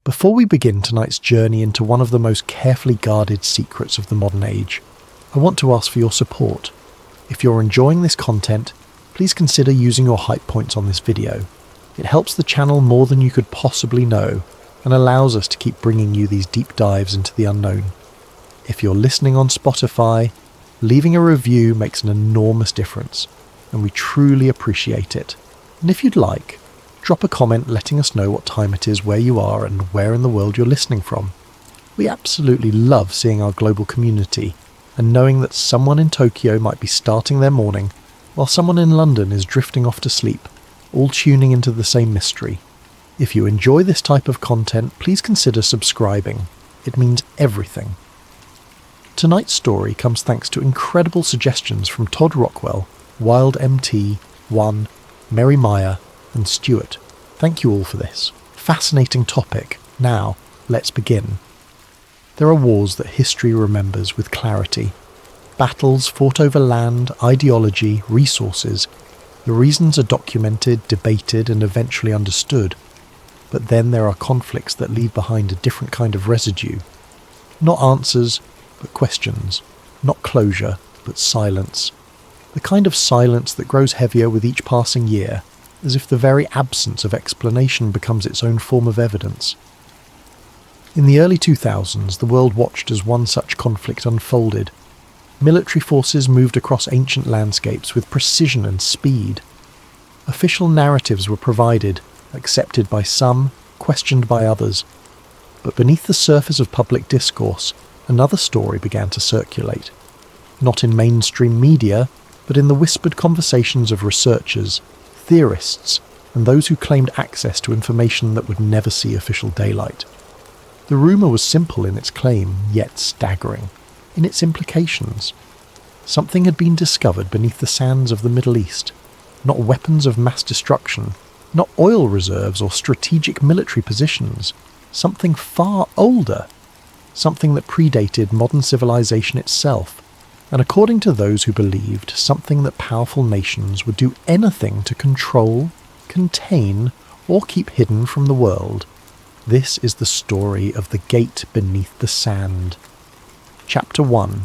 Before we begin tonight's journey into one of the most carefully guarded secrets of the modern age, I want to ask for your support. If you're enjoying this content, please consider using your hype points on this video. It helps the channel more than you could possibly know and allows us to keep bringing you these deep dives into the unknown. If you're listening on Spotify, leaving a review makes an enormous difference, and we truly appreciate it. And if you'd like, drop a comment letting us know what time it is where you are and where in the world you're listening from. We absolutely love seeing our global community and knowing that someone in Tokyo might be starting their morning while someone in London is drifting off to sleep, all tuning into the same mystery. If you enjoy this type of content, please consider subscribing. It means everything. Tonight's story comes thanks to incredible suggestions from Todd Rockwell, Wild MT, One, Mary Meyer, and Stuart. Thank you all for this. Fascinating topic. Now, let's begin. There are wars that history remembers with clarity. Battles fought over land, ideology, resources. The reasons are documented, debated, and eventually understood. But then there are conflicts that leave behind a different kind of residue. Not answers, but questions. Not closure, but silence. The kind of silence that grows heavier with each passing year, as if the very absence of explanation becomes its own form of evidence. In the early 2000s, the world watched as one such conflict unfolded. Military forces moved across ancient landscapes with precision and speed. Official narratives were provided, accepted by some, questioned by others. But beneath the surface of public discourse, another story began to circulate. Not in mainstream media, but in the whispered conversations of researchers, theorists, and those who claimed access to information that would never see official daylight. The rumour was simple in its claim, yet staggering in its implications. Something had been discovered beneath the sands of the Middle East. Not weapons of mass destruction, not oil reserves or strategic military positions. Something far older. Something that predated modern civilization itself. And according to those who believed, something that powerful nations would do anything to control, contain, or keep hidden from the world. This is the story of the Gate Beneath the Sand. Chapter 1.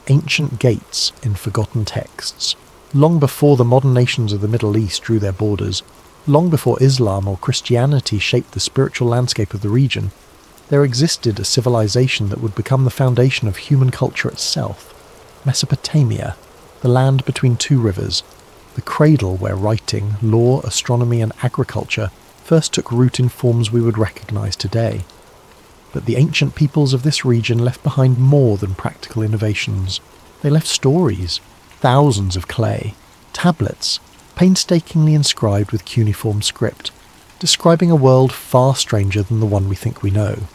Ancient Gates in Forgotten Texts. Long before the modern nations of the Middle East drew their borders, long before Islam or Christianity shaped the spiritual landscape of the region, there existed a civilization that would become the foundation of human culture itself. Mesopotamia, the land between two rivers, the cradle where writing, law, astronomy and agriculture first took root in forms we would recognize today. But the ancient peoples of this region left behind more than practical innovations. They left stories, thousands of clay, tablets, painstakingly inscribed with cuneiform script, describing a world far stranger than the one we think we know.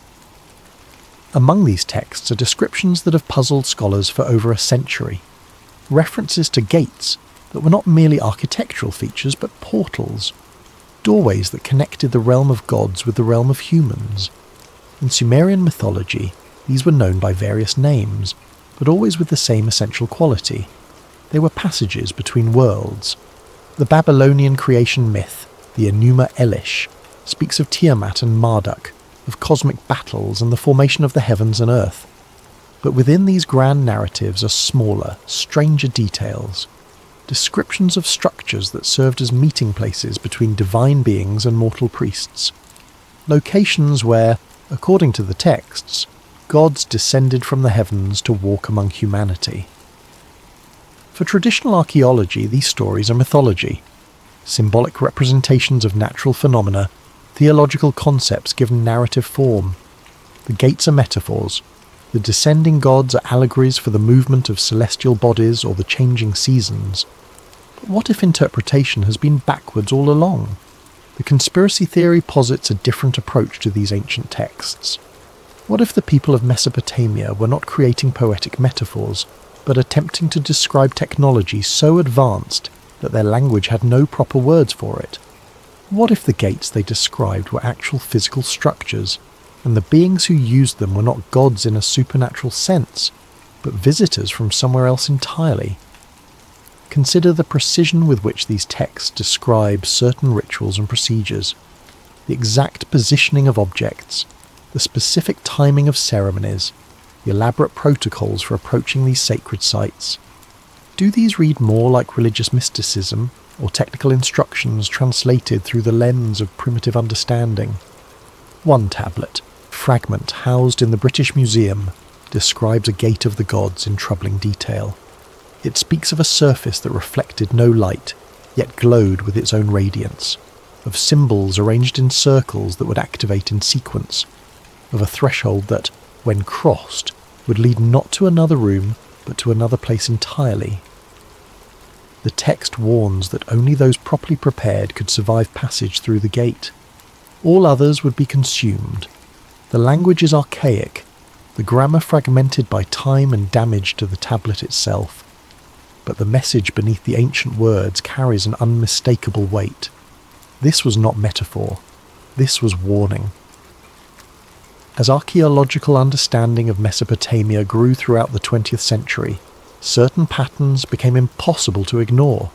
Among these texts are descriptions that have puzzled scholars for over a century. References to gates that were not merely architectural features but portals. Doorways that connected the realm of gods with the realm of humans. In Sumerian mythology, these were known by various names, but always with the same essential quality. They were passages between worlds. The Babylonian creation myth, the Enuma Elish, speaks of Tiamat and Marduk, of cosmic battles and the formation of the heavens and earth. But within these grand narratives are smaller, stranger details. Descriptions of structures that served as meeting places between divine beings and mortal priests. Locations where, according to the texts, gods descended from the heavens to walk among humanity. For traditional archaeology, these stories are mythology. Symbolic representations of natural phenomena, theological concepts given narrative form. The gates are metaphors. The descending gods are allegories for the movement of celestial bodies or the changing seasons. But what if interpretation has been backwards all along? The conspiracy theory posits a different approach to these ancient texts. What if the people of Mesopotamia were not creating poetic metaphors, but attempting to describe technology so advanced that their language had no proper words for it? What if the gates they described were actual physical structures, and the beings who used them were not gods in a supernatural sense, but visitors from somewhere else entirely? Consider the precision with which these texts describe certain rituals and procedures, the exact positioning of objects, the specific timing of ceremonies, the elaborate protocols for approaching these sacred sites. Do these read more like religious mysticism or technical instructions translated through the lens of primitive understanding? One tablet, fragment housed in the British Museum, describes a gate of the gods in troubling detail. It speaks of a surface that reflected no light, yet glowed with its own radiance, of symbols arranged in circles that would activate in sequence, of a threshold that, when crossed, would lead not to another room, but to another place entirely. The text warns that only those properly prepared could survive passage through the gate. All others would be consumed. The language is archaic, the grammar fragmented by time and damage to the tablet itself. But the message beneath the ancient words carries an unmistakable weight. This was not metaphor. This was warning. As archaeological understanding of Mesopotamia grew throughout the 20th century, certain patterns became impossible to ignore.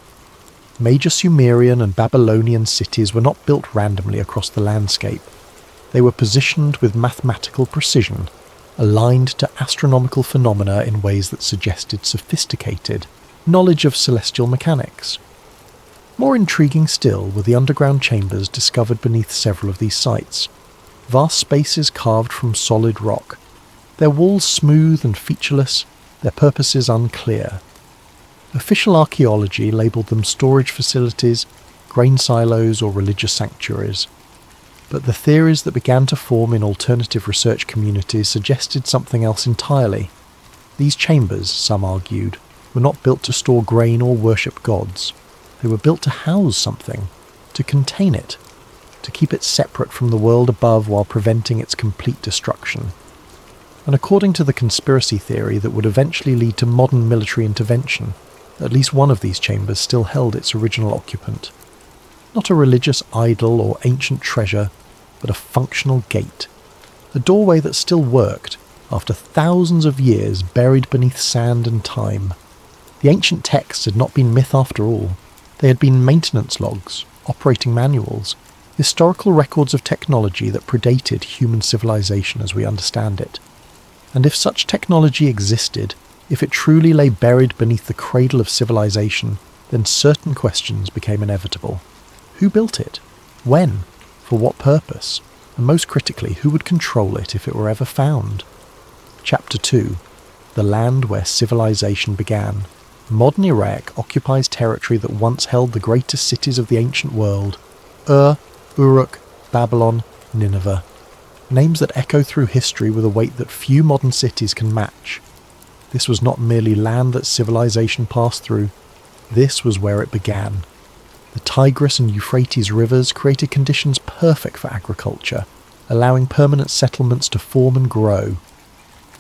Major Sumerian and Babylonian cities were not built randomly across the landscape. They were positioned with mathematical precision, aligned to astronomical phenomena in ways that suggested sophisticated knowledge of celestial mechanics. More intriguing still were the underground chambers discovered beneath several of these sites. Vast spaces carved from solid rock, their walls smooth and featureless, their purposes unclear. Official archaeology labelled them storage facilities, grain silos or religious sanctuaries. But the theories that began to form in alternative research communities suggested something else entirely. These chambers, some argued, were not built to store grain or worship gods. They were built to house something, to contain it, to keep it separate from the world above while preventing its complete destruction. And according to the conspiracy theory that would eventually lead to modern military intervention, at least one of these chambers still held its original occupant. Not a religious idol or ancient treasure, but a functional gate. A doorway that still worked, after thousands of years buried beneath sand and time. The ancient texts had not been myth after all. They had been maintenance logs, operating manuals, historical records of technology that predated human civilization as we understand it. And if such technology existed, if it truly lay buried beneath the cradle of civilization, then certain questions became inevitable. Who built it? When? For what purpose? And most critically, who would control it if it were ever found? Chapter 2. The Land Where Civilization Began. Modern Iraq occupies territory that once held the greatest cities of the ancient world: Ur, Uruk, Babylon, Nineveh. Names that echo through history with a weight that few modern cities can match. This was not merely land that civilization passed through. This was where it began. The Tigris and Euphrates rivers created conditions perfect for agriculture, allowing permanent settlements to form and grow.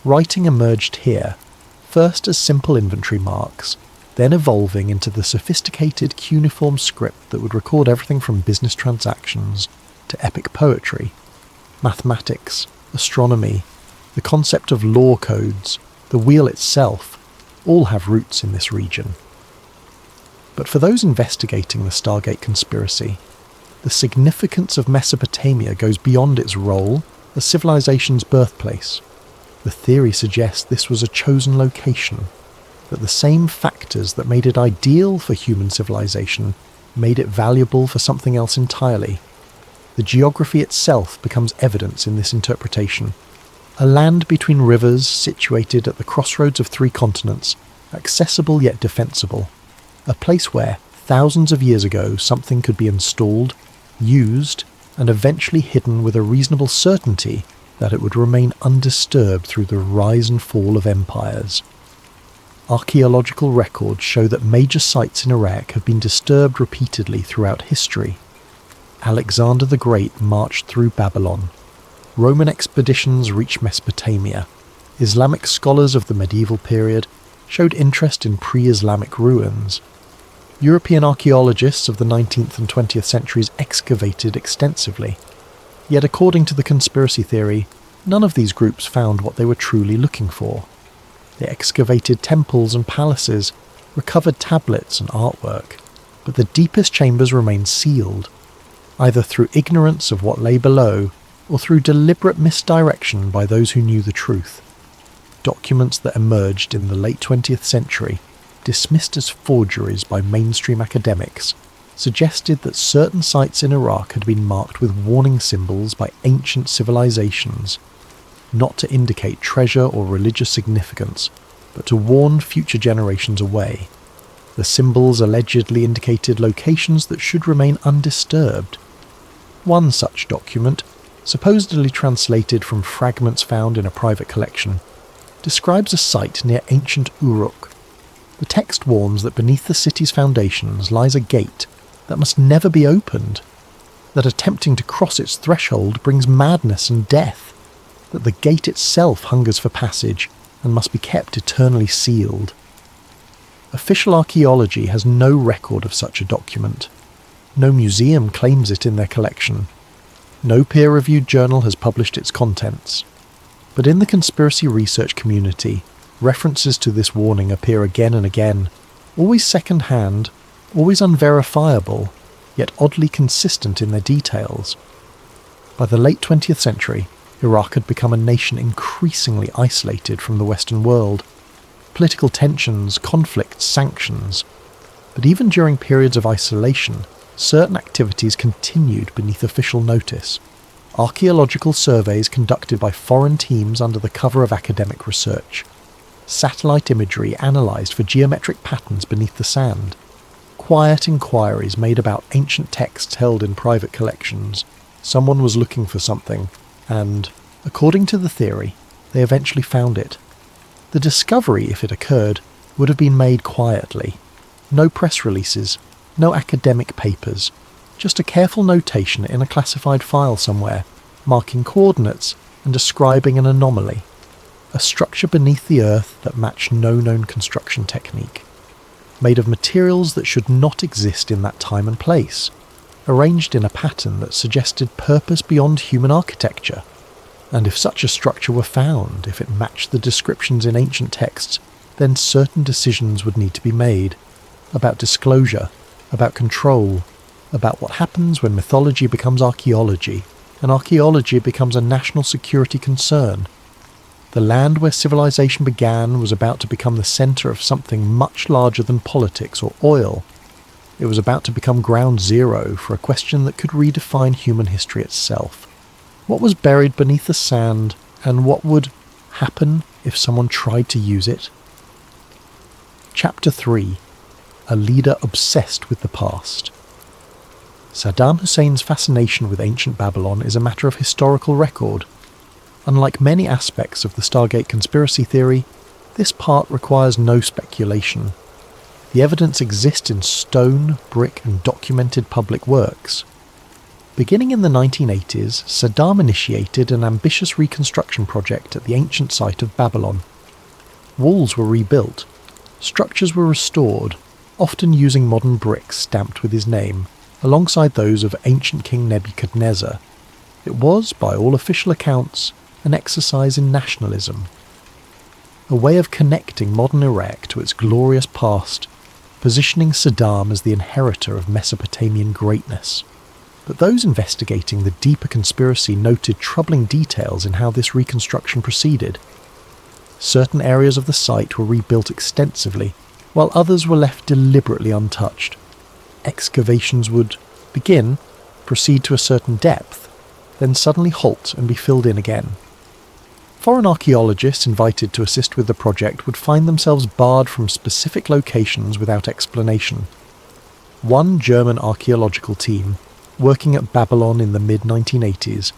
Writing emerged here, first as simple inventory marks, then evolving into the sophisticated cuneiform script that would record everything from business transactions to epic poetry. Mathematics, astronomy, the concept of law codes, the wheel itself, all have roots in this region. But for those investigating the Stargate conspiracy, the significance of Mesopotamia goes beyond its role as civilization's birthplace. The theory suggests this was a chosen location, that the same factors that made it ideal for human civilization made it valuable for something else entirely. The geography itself becomes evidence in this interpretation. A land between rivers situated at the crossroads of 3 continents, accessible yet defensible. A place where, thousands of years ago, something could be installed, used, and eventually hidden with a reasonable certainty that it would remain undisturbed through the rise and fall of empires. Archaeological records show that major sites in Iraq have been disturbed repeatedly throughout history. Alexander the Great marched through Babylon. Roman expeditions reached Mesopotamia. Islamic scholars of the medieval period showed interest in pre-Islamic ruins. European archaeologists of the 19th and 20th centuries excavated extensively. Yet according to the conspiracy theory, none of these groups found what they were truly looking for. They excavated temples and palaces, recovered tablets and artwork, but the deepest chambers remained sealed, either through ignorance of what lay below or through deliberate misdirection by those who knew the truth. Documents that emerged in the late 20th century, dismissed as forgeries by mainstream academics, suggested that certain sites in Iraq had been marked with warning symbols by ancient civilizations, not to indicate treasure or religious significance, but to warn future generations away. The symbols allegedly indicated locations that should remain undisturbed. One such document, supposedly translated from fragments found in a private collection, describes a site near ancient Uruk. The text warns that beneath the city's foundations lies a gate that must never be opened, that attempting to cross its threshold brings madness and death, that the gate itself hungers for passage and must be kept eternally sealed. Official archaeology has no record of such a document. No museum claims it in their collection. No peer-reviewed journal has published its contents. But in the conspiracy research community, references to this warning appear again and again, always second-hand, always unverifiable, yet oddly consistent in their details. By the late 20th century, Iraq had become a nation increasingly isolated from the Western world. Political tensions, conflicts, sanctions. But even during periods of isolation, certain activities continued beneath official notice. Archaeological surveys conducted by foreign teams under the cover of academic research. Satellite imagery analysed for geometric patterns beneath the sand. Quiet inquiries made about ancient texts held in private collections. Someone was looking for something, and, according to the theory, they eventually found it. The discovery, if it occurred, would have been made quietly. No press releases, no academic papers, just a careful notation in a classified file somewhere, marking coordinates and describing an anomaly. A structure beneath the earth that matched no known construction technique. Made of materials that should not exist in that time and place. Arranged in a pattern that suggested purpose beyond human architecture. And if such a structure were found, if it matched the descriptions in ancient texts, then certain decisions would need to be made. About disclosure, about control, about what happens when mythology becomes archaeology, and archaeology becomes a national security concern. The land where civilization began was about to become the centre of something much larger than politics or oil. It was about to become ground zero for a question that could redefine human history itself. What was buried beneath the sand, and what would happen if someone tried to use it? Chapter 3. A leader obsessed with the past. Saddam Hussein's fascination with ancient Babylon is a matter of historical record. Unlike many aspects of the Stargate conspiracy theory, this part requires no speculation. The evidence exists in stone, brick, and documented public works. Beginning in the 1980s, Saddam initiated an ambitious reconstruction project at the ancient site of Babylon. Walls were rebuilt, structures were restored, often using modern bricks stamped with his name, alongside those of ancient King Nebuchadnezzar. It was, by all official accounts, an exercise in nationalism. A way of connecting modern Iraq to its glorious past, positioning Saddam as the inheritor of Mesopotamian greatness. But those investigating the deeper conspiracy noted troubling details in how this reconstruction proceeded. Certain areas of the site were rebuilt extensively, while others were left deliberately untouched. Excavations would begin, proceed to a certain depth, then suddenly halt and be filled in again. Foreign archaeologists invited to assist with the project would find themselves barred from specific locations without explanation. One German archaeological team, working at Babylon in the mid-1980s,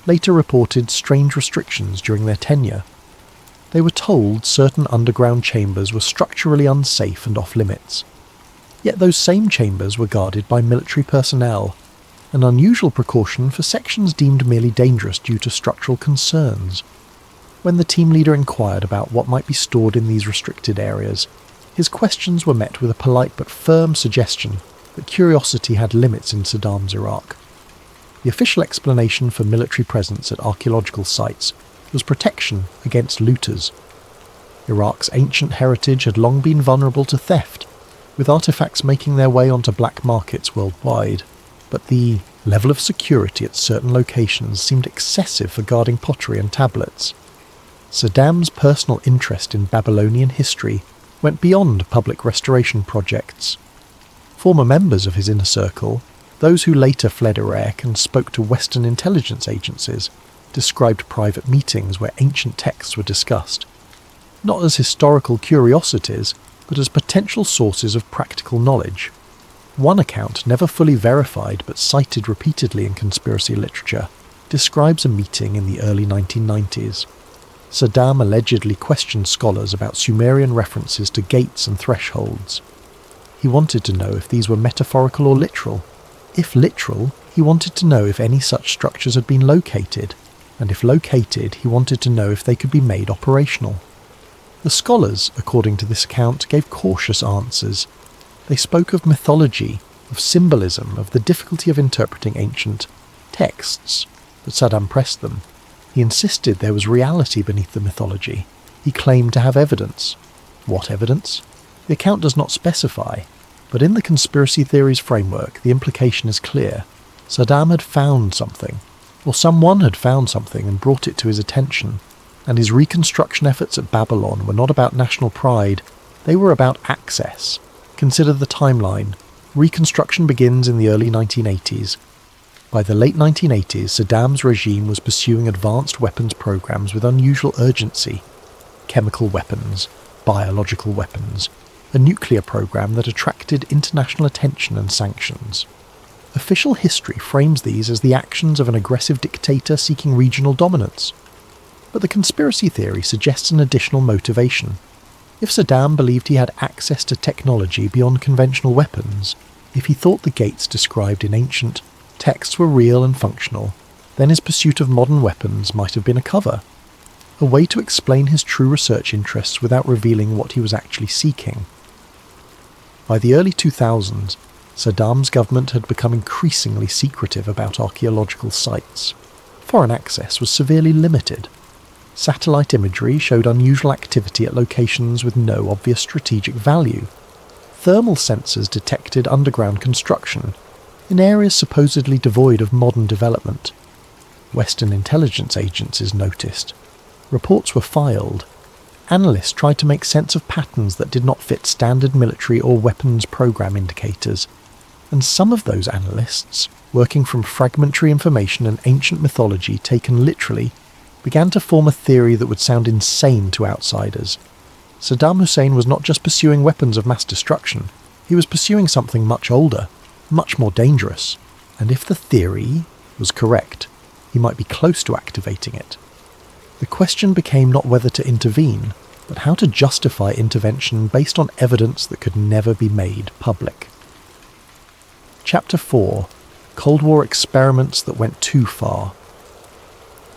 later reported strange restrictions during their tenure. They were told certain underground chambers were structurally unsafe and off-limits. Yet those same chambers were guarded by military personnel, an unusual precaution for sections deemed merely dangerous due to structural concerns. When the team leader inquired about what might be stored in these restricted areas, his questions were met with a polite but firm suggestion that curiosity had limits in Saddam's Iraq. The official explanation for military presence at archaeological sites was protection against looters. Iraq's ancient heritage had long been vulnerable to theft, with artifacts making their way onto black markets worldwide. but the level of security at certain locations seemed excessive for guarding pottery and tablets. Saddam's personal interest in Babylonian history went beyond public restoration projects. Former members of his inner circle, those who later fled Iraq and spoke to Western intelligence agencies, described private meetings where ancient texts were discussed, not as historical curiosities, but as potential sources of practical knowledge. One account, never fully verified but cited repeatedly in conspiracy literature, describes a meeting in the early 1990s. Saddam allegedly questioned scholars about Sumerian references to gates and thresholds. He wanted to know if these were metaphorical or literal. If literal, he wanted to know if any such structures had been located, and if located, he wanted to know if they could be made operational. The scholars, according to this account, gave cautious answers. They spoke of mythology, of symbolism, of the difficulty of interpreting ancient texts, but Saddam pressed them. He insisted there was reality beneath the mythology. He claimed to have evidence. What evidence? The account does not specify, but in the conspiracy theories framework, the implication is clear. Saddam had found something, or someone had found something and brought it to his attention, and his reconstruction efforts at Babylon were not about national pride, they were about access. Consider the timeline. Reconstruction begins in the early 1980s. By the late 1980s, Saddam's regime was pursuing advanced weapons programs with unusual urgency. Chemical weapons, biological weapons, a nuclear program that attracted international attention and sanctions. Official history frames these as the actions of an aggressive dictator seeking regional dominance. But the conspiracy theory suggests an additional motivation. If Saddam believed he had access to technology beyond conventional weapons, if he thought the gates described in ancient texts were real and functional, then his pursuit of modern weapons might have been a cover, a way to explain his true research interests without revealing what he was actually seeking. By the early 2000s, Saddam's government had become increasingly secretive about archaeological sites. Foreign access was severely limited. Satellite imagery showed unusual activity at locations with no obvious strategic value. Thermal sensors detected underground construction in areas supposedly devoid of modern development. Western intelligence agencies noticed. Reports were filed. Analysts tried to make sense of patterns that did not fit standard military or weapons program indicators, and some of those analysts, working from fragmentary information and ancient mythology taken literally, began to form a theory that would sound insane to outsiders. Saddam Hussein was not just pursuing weapons of mass destruction, he was pursuing something much older, much more dangerous, and if the theory was correct, he might be close to activating it. The question became not whether to intervene, but how to justify intervention based on evidence that could never be made public. Chapter 4: Cold War Experiments That Went Too Far.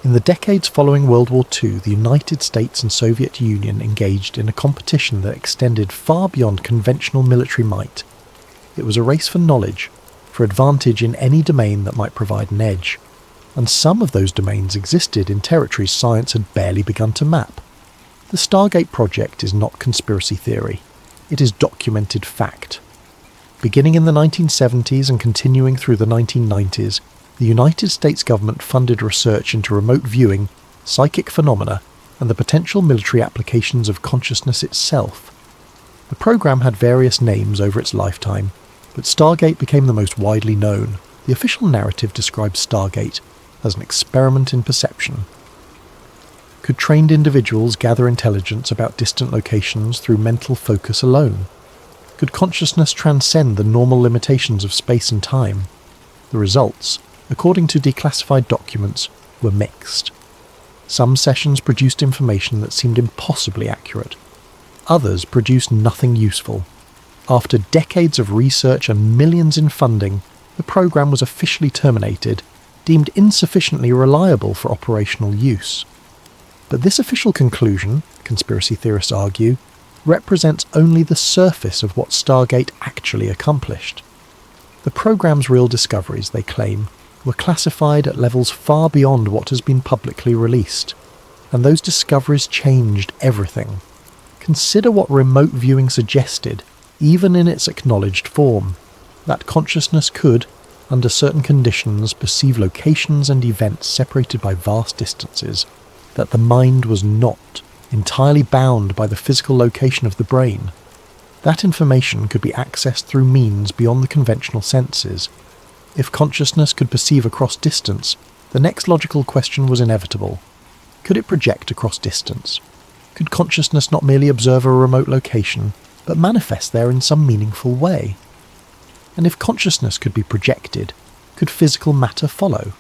In the decades following World War II, the United States and Soviet Union engaged in a competition that extended far beyond conventional military might. It was a race for knowledge, for advantage in any domain that might provide an edge, and some of those domains existed in territories science had barely begun to map. The Stargate project is not conspiracy theory. It is documented fact. Beginning in the 1970s and continuing through the 1990s, the United States government funded research into remote viewing, psychic phenomena, and the potential military applications of consciousness itself. The program had various names over its lifetime, but Stargate became the most widely known. The official narrative describes Stargate as an experiment in perception. Could trained individuals gather intelligence about distant locations through mental focus alone? Could consciousness transcend the normal limitations of space and time? The results, according to declassified documents, were mixed. Some sessions produced information that seemed impossibly accurate. Others produced nothing useful. After decades of research and millions in funding, the program was officially terminated, deemed insufficiently reliable for operational use. But this official conclusion, conspiracy theorists argue, represents only the surface of what Stargate actually accomplished. The program's real discoveries, they claim, were classified at levels far beyond what has been publicly released, and those discoveries changed everything. Consider what remote viewing suggested, even in its acknowledged form, that consciousness could, under certain conditions, perceive locations and events separated by vast distances, that the mind was not entirely bound by the physical location of the brain. That information could be accessed through means beyond the conventional senses. If consciousness could perceive across distance, the next logical question was inevitable. Could it project across distance? Could consciousness not merely observe a remote location, but manifest there in some meaningful way? And if consciousness could be projected, could physical matter follow?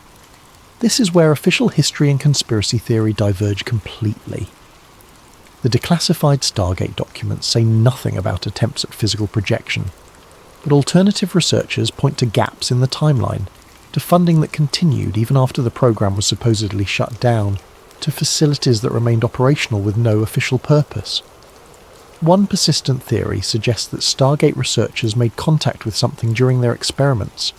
This is where official history and conspiracy theory diverge completely. The declassified Stargate documents say nothing about attempts at physical projection, but alternative researchers point to gaps in the timeline, to funding that continued even after the program was supposedly shut down, to facilities that remained operational with no official purpose. One persistent theory suggests that Stargate researchers made contact with something during their experiments,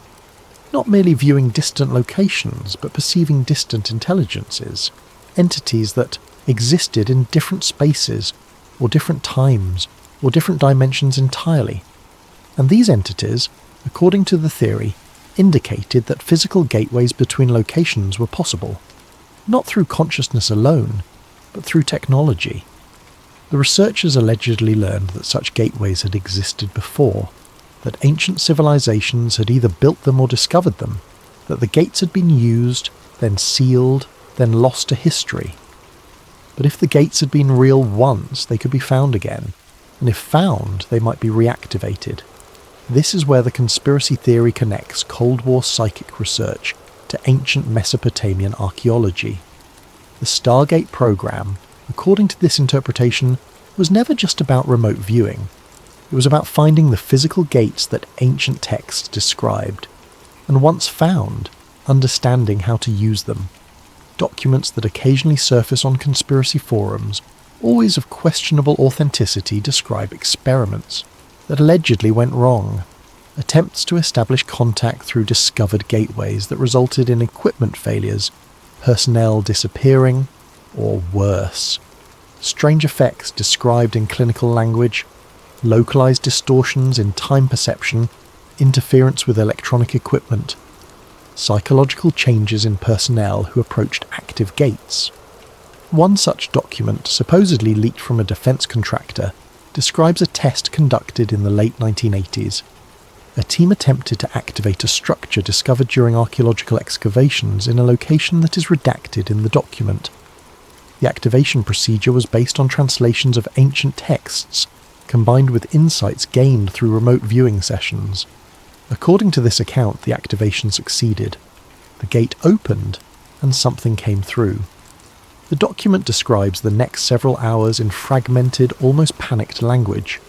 not merely viewing distant locations, but perceiving distant intelligences, entities that existed in different spaces, or different times, or different dimensions entirely. And these entities, according to the theory, indicated that physical gateways between locations were possible, not through consciousness alone, but through technology. The researchers allegedly learned that such gateways had existed before, that ancient civilizations had either built them or discovered them, that the gates had been used, then sealed, then lost to history. But if the gates had been real once, they could be found again, and if found, they might be reactivated. This is where the conspiracy theory connects Cold War psychic research to ancient Mesopotamian archaeology. The Stargate program, according to this interpretation, was never just about remote viewing. It was about finding the physical gates that ancient texts described, and once found, understanding how to use them. Documents that occasionally surface on conspiracy forums, always of questionable authenticity, describe experiments that allegedly went wrong, attempts to establish contact through discovered gateways that resulted in equipment failures, personnel disappearing, or worse. Strange effects described in clinical language, localized distortions in time perception, interference with electronic equipment, psychological changes in personnel who approached active gates. One such document, supposedly leaked from a defense contractor, describes a test conducted in the late 1980s. A team attempted to activate a structure discovered during archaeological excavations in a location that is redacted in the document. The activation procedure was based on translations of ancient texts, combined with insights gained through remote viewing sessions. According to this account, the activation succeeded. The gate opened, and something came through. The document describes the next several hours in fragmented, almost panicked language.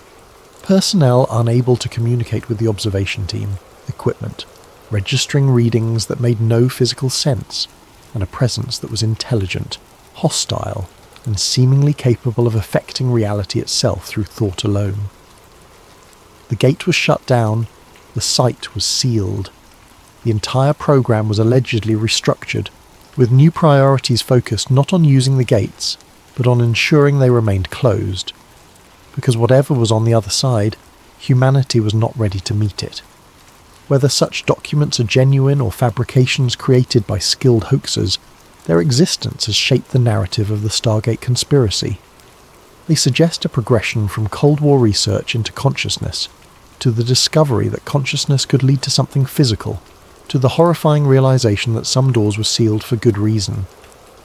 Personnel unable to communicate with the observation team, equipment, registering readings that made no physical sense, and a presence that was intelligent, hostile, and seemingly capable of affecting reality itself through thought alone. The gate was shut down, the site was sealed. The entire program was allegedly restructured, with new priorities focused not on using the gates, but on ensuring they remained closed. Because whatever was on the other side, humanity was not ready to meet it. Whether such documents are genuine or fabrications created by skilled hoaxers, their existence has shaped the narrative of the Stargate conspiracy. They suggest a progression from Cold War research into consciousness, to the discovery that consciousness could lead to something physical, to the horrifying realization that some doors were sealed for good reason.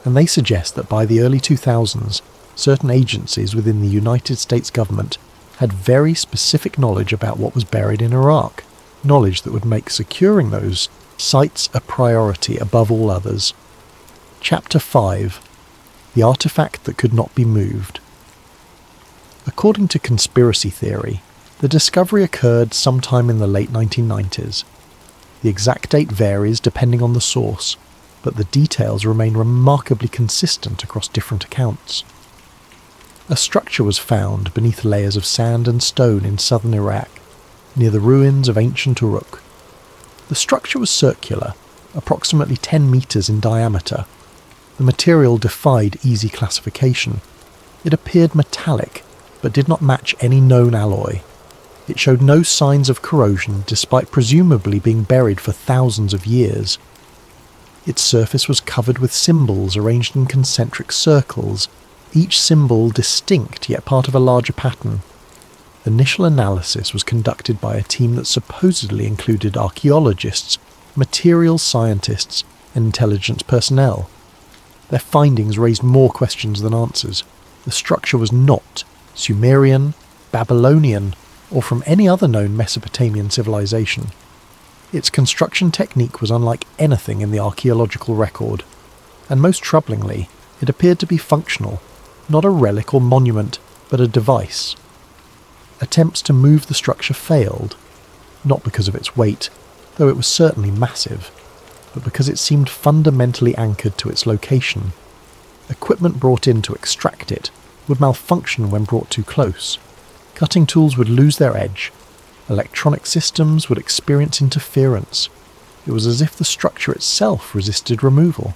And they suggest that by the early 2000s, certain agencies within the United States government had very specific knowledge about what was buried in Iraq, knowledge that would make securing those sites a priority above all others. Chapter 5. The Artifact That Could Not Be Moved. According to conspiracy theory, the discovery occurred sometime in the late 1990s. The exact date varies depending on the source, but the details remain remarkably consistent across different accounts. A structure was found beneath layers of sand and stone in southern Iraq, near the ruins of ancient Uruk. The structure was circular, approximately 10 meters in diameter. The material defied easy classification. It appeared metallic, but did not match any known alloy. It showed no signs of corrosion despite presumably being buried for thousands of years. Its surface was covered with symbols arranged in concentric circles, each symbol distinct yet part of a larger pattern. Initial analysis was conducted by a team that supposedly included archaeologists, materials scientists, and intelligence personnel. Their findings raised more questions than answers. The structure was not Sumerian, Babylonian, or from any other known Mesopotamian civilization. Its construction technique was unlike anything in the archaeological record, and most troublingly, it appeared to be functional, not a relic or monument, but a device. Attempts to move the structure failed, not because of its weight, though it was certainly massive, but because it seemed fundamentally anchored to its location. Equipment brought in to extract it would malfunction when brought too close. Cutting tools would lose their edge. Electronic systems would experience interference. It was as if the structure itself resisted removal.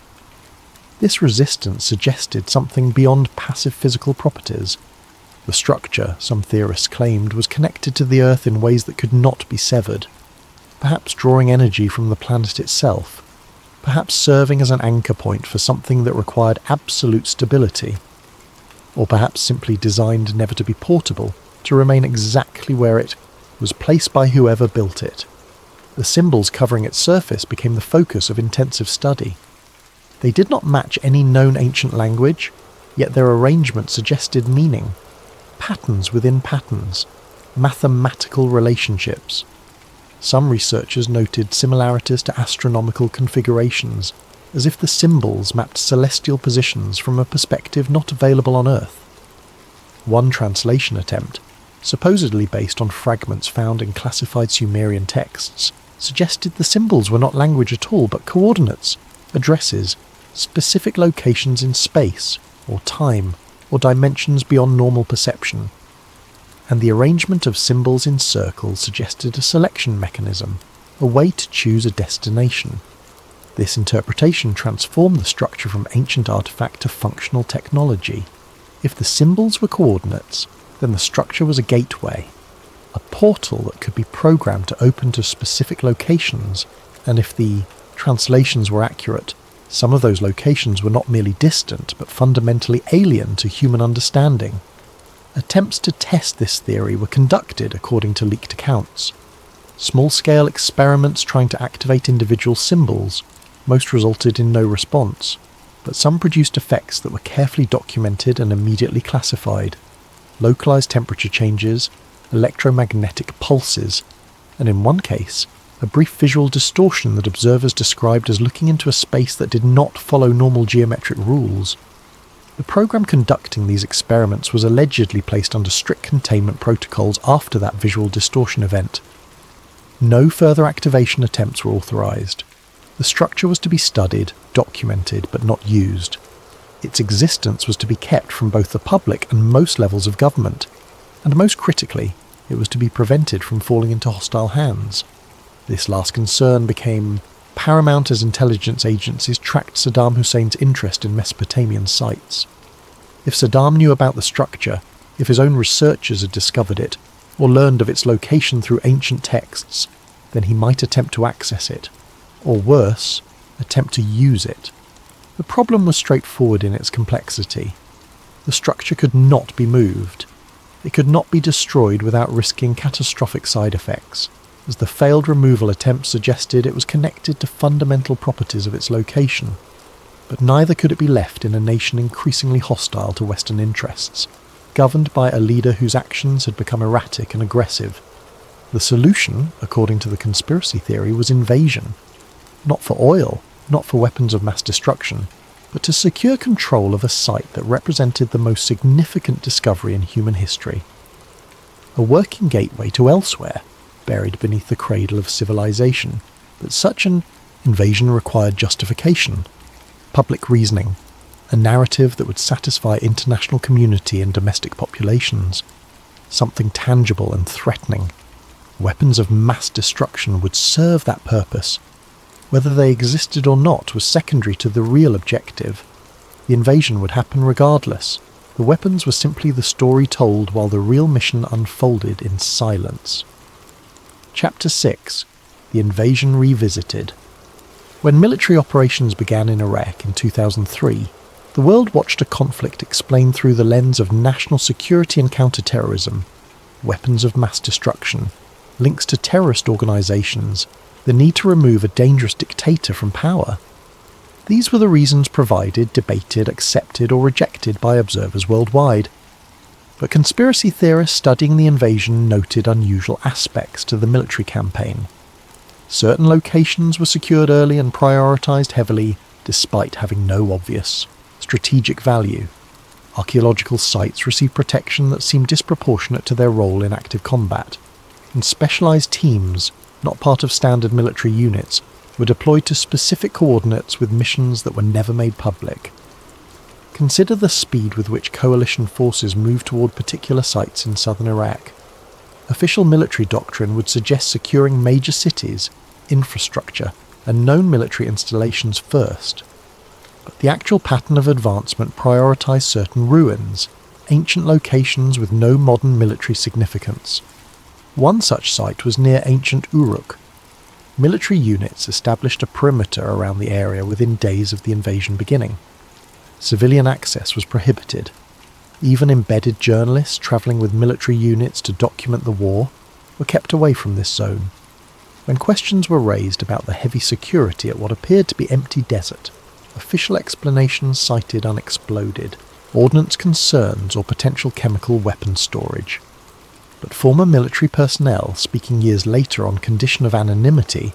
This resistance suggested something beyond passive physical properties. The structure, some theorists claimed, was connected to the Earth in ways that could not be severed, perhaps drawing energy from the planet itself, perhaps serving as an anchor point for something that required absolute stability, or perhaps simply designed never to be portable, to remain exactly where it was placed by whoever built it. The symbols covering its surface became the focus of intensive study. They did not match any known ancient language, yet their arrangement suggested meaning. Patterns within patterns, mathematical relationships. Some researchers noted similarities to astronomical configurations, as if the symbols mapped celestial positions from a perspective not available on Earth. One translation attempt, supposedly based on fragments found in classified Sumerian texts, suggested the symbols were not language at all but coordinates, addresses, specific locations in space, or time, or dimensions beyond normal perception. And the arrangement of symbols in circles suggested a selection mechanism, a way to choose a destination. This interpretation transformed the structure from ancient artifact to functional technology. If the symbols were coordinates, then the structure was a gateway, a portal that could be programmed to open to specific locations, and if the translations were accurate, some of those locations were not merely distant but fundamentally alien to human understanding. Attempts to test this theory were conducted according to leaked accounts. Small-scale experiments trying to activate individual symbols, most resulted in no response, but some produced effects that were carefully documented and immediately classified. Localized temperature changes, electromagnetic pulses, and in one case, a brief visual distortion that observers described as looking into a space that did not follow normal geometric rules. The program conducting these experiments was allegedly placed under strict containment protocols after that visual distortion event. No further activation attempts were authorized. The structure was to be studied, documented, but not used. Its existence was to be kept from both the public and most levels of government, and most critically, it was to be prevented from falling into hostile hands. This last concern became paramount as intelligence agencies tracked Saddam Hussein's interest in Mesopotamian sites. If Saddam knew about the structure, if his own researchers had discovered it, or learned of its location through ancient texts, then he might attempt to access it, or worse, attempt to use it. The problem was straightforward in its complexity. The structure could not be moved. It could not be destroyed without risking catastrophic side effects, as the failed removal attempts suggested it was connected to fundamental properties of its location. But neither could it be left in a nation increasingly hostile to Western interests, governed by a leader whose actions had become erratic and aggressive. The solution, according to the conspiracy theory, was invasion. Not for oil, not for weapons of mass destruction, but to secure control of a site that represented the most significant discovery in human history. A working gateway to elsewhere, buried beneath the cradle of civilization, but such an invasion required justification, public reasoning, a narrative that would satisfy international community and domestic populations, something tangible and threatening. Weapons of mass destruction would serve that purpose. Whether they existed or not was secondary to the real objective. The invasion would happen regardless, The weapons were simply the story told while the real mission unfolded in silence. Chapter 6. The Invasion Revisited. When military operations began in Iraq in 2003, the world watched a conflict explained through the lens of national security and counterterrorism, weapons of mass destruction, links to terrorist organisations, the need to remove a dangerous dictator from power. These were the reasons provided, debated, accepted or rejected by observers worldwide. But conspiracy theorists studying the invasion noted unusual aspects to the military campaign. Certain locations were secured early and prioritised heavily, despite having no obvious strategic value. Archaeological sites received protection that seemed disproportionate to their role in active combat, and specialised teams, not part of standard military units, were deployed to specific coordinates with missions that were never made public. Consider the speed with which coalition forces moved toward particular sites in southern Iraq. Official military doctrine would suggest securing major cities, infrastructure, and known military installations first. But the actual pattern of advancement prioritised certain ruins, ancient locations with no modern military significance. One such site was near ancient Uruk. Military units established a perimeter around the area within days of the invasion beginning. Civilian access was prohibited. Even embedded journalists travelling with military units to document the war were kept away from this zone. When questions were raised about the heavy security at what appeared to be empty desert, official explanations cited unexploded, ordnance concerns or potential chemical weapon storage. But former military personnel, speaking years later on condition of anonymity,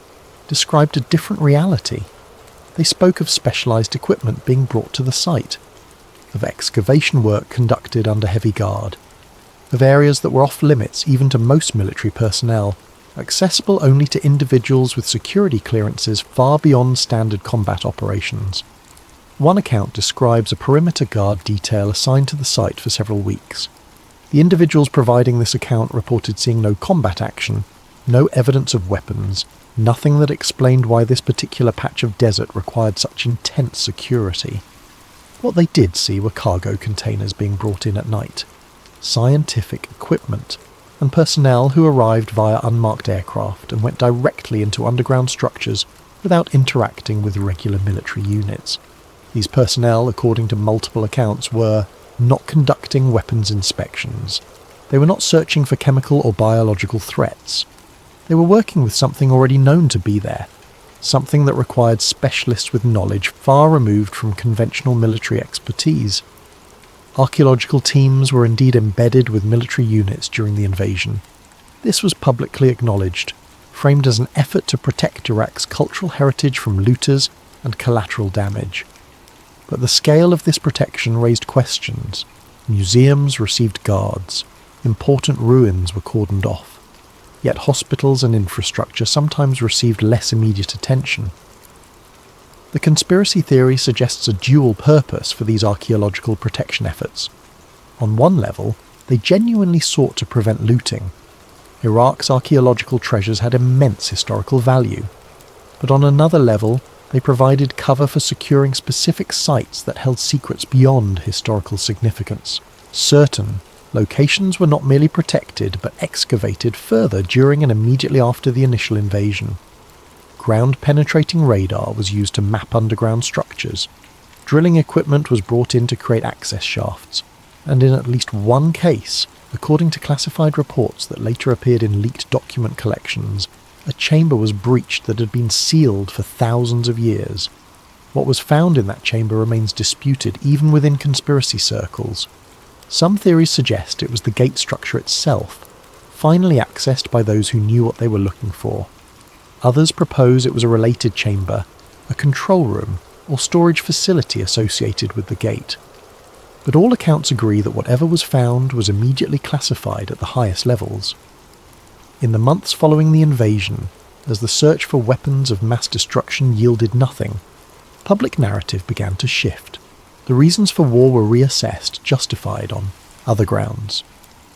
described a different reality. They spoke of specialised equipment being brought to the site, of excavation work conducted under heavy guard, of areas that were off limits even to most military personnel, accessible only to individuals with security clearances far beyond standard combat operations. One account describes a perimeter guard detail assigned to the site for several weeks. The individuals providing this account reported seeing no combat action, no evidence of weapons, nothing that explained why this particular patch of desert required such intense security. What they did see were cargo containers being brought in at night, scientific equipment, and personnel who arrived via unmarked aircraft and went directly into underground structures without interacting with regular military units. These personnel, according to multiple accounts, were not conducting weapons inspections. They were not searching for chemical or biological threats. They were working with something already known to be there, something that required specialists with knowledge far removed from conventional military expertise. Archaeological teams were indeed embedded with military units during the invasion. This was publicly acknowledged, framed as an effort to protect Iraq's cultural heritage from looters and collateral damage. But the scale of this protection raised questions. Museums received guards. Important ruins were cordoned off. Yet hospitals and infrastructure sometimes received less immediate attention. The conspiracy theory suggests a dual purpose for these archaeological protection efforts. On one level, they genuinely sought to prevent looting. Iraq's archaeological treasures had immense historical value. But on another level, they provided cover for securing specific sites that held secrets beyond historical significance. Certain locations were not merely protected but excavated further during and immediately after the initial invasion. Ground-penetrating radar was used to map underground structures. Drilling equipment was brought in to create access shafts. And in at least one case, according to classified reports that later appeared in leaked document collections, a chamber was breached that had been sealed for thousands of years. What was found in that chamber remains disputed even within conspiracy circles. Some theories suggest it was the gate structure itself, finally accessed by those who knew what they were looking for. Others propose it was a related chamber, a control room, or storage facility associated with the gate. But all accounts agree that whatever was found was immediately classified at the highest levels. In the months following the invasion, as the search for weapons of mass destruction yielded nothing, public narrative began to shift. The reasons for war were reassessed, justified on other grounds.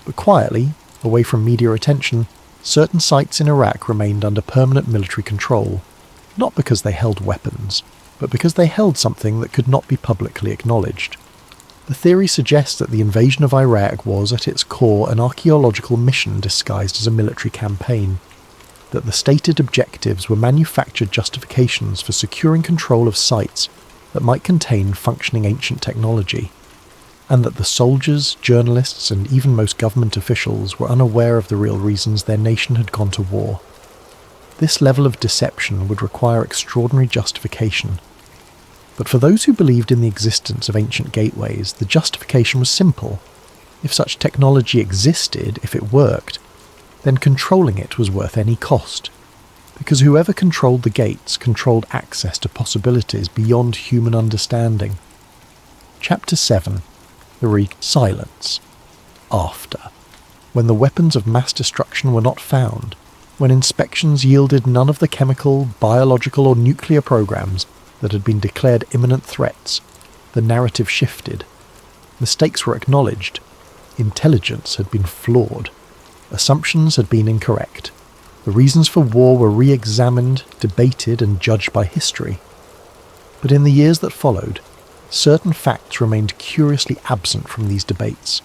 But quietly, away from media attention, certain sites in Iraq remained under permanent military control, not because they held weapons, but because they held something that could not be publicly acknowledged. The theory suggests that the invasion of Iraq was, at its core, an archaeological mission disguised as a military campaign, that the stated objectives were manufactured justifications for securing control of sites that might contain functioning ancient technology, and that the soldiers, journalists, and even most government officials were unaware of the real reasons their nation had gone to war. This level of deception would require extraordinary justification. But for those who believed in the existence of ancient gateways, the justification was simple. If such technology existed, if it worked, then controlling it was worth any cost, because whoever controlled the gates controlled access to possibilities beyond human understanding. Chapter 7. Silence. After. When the weapons of mass destruction were not found, when inspections yielded none of the chemical, biological or nuclear programs that had been declared imminent threats, the narrative shifted. Mistakes were acknowledged. Intelligence had been flawed. Assumptions had been incorrect. The reasons for war were re-examined, debated and judged by history. But in the years that followed, certain facts remained curiously absent from these debates.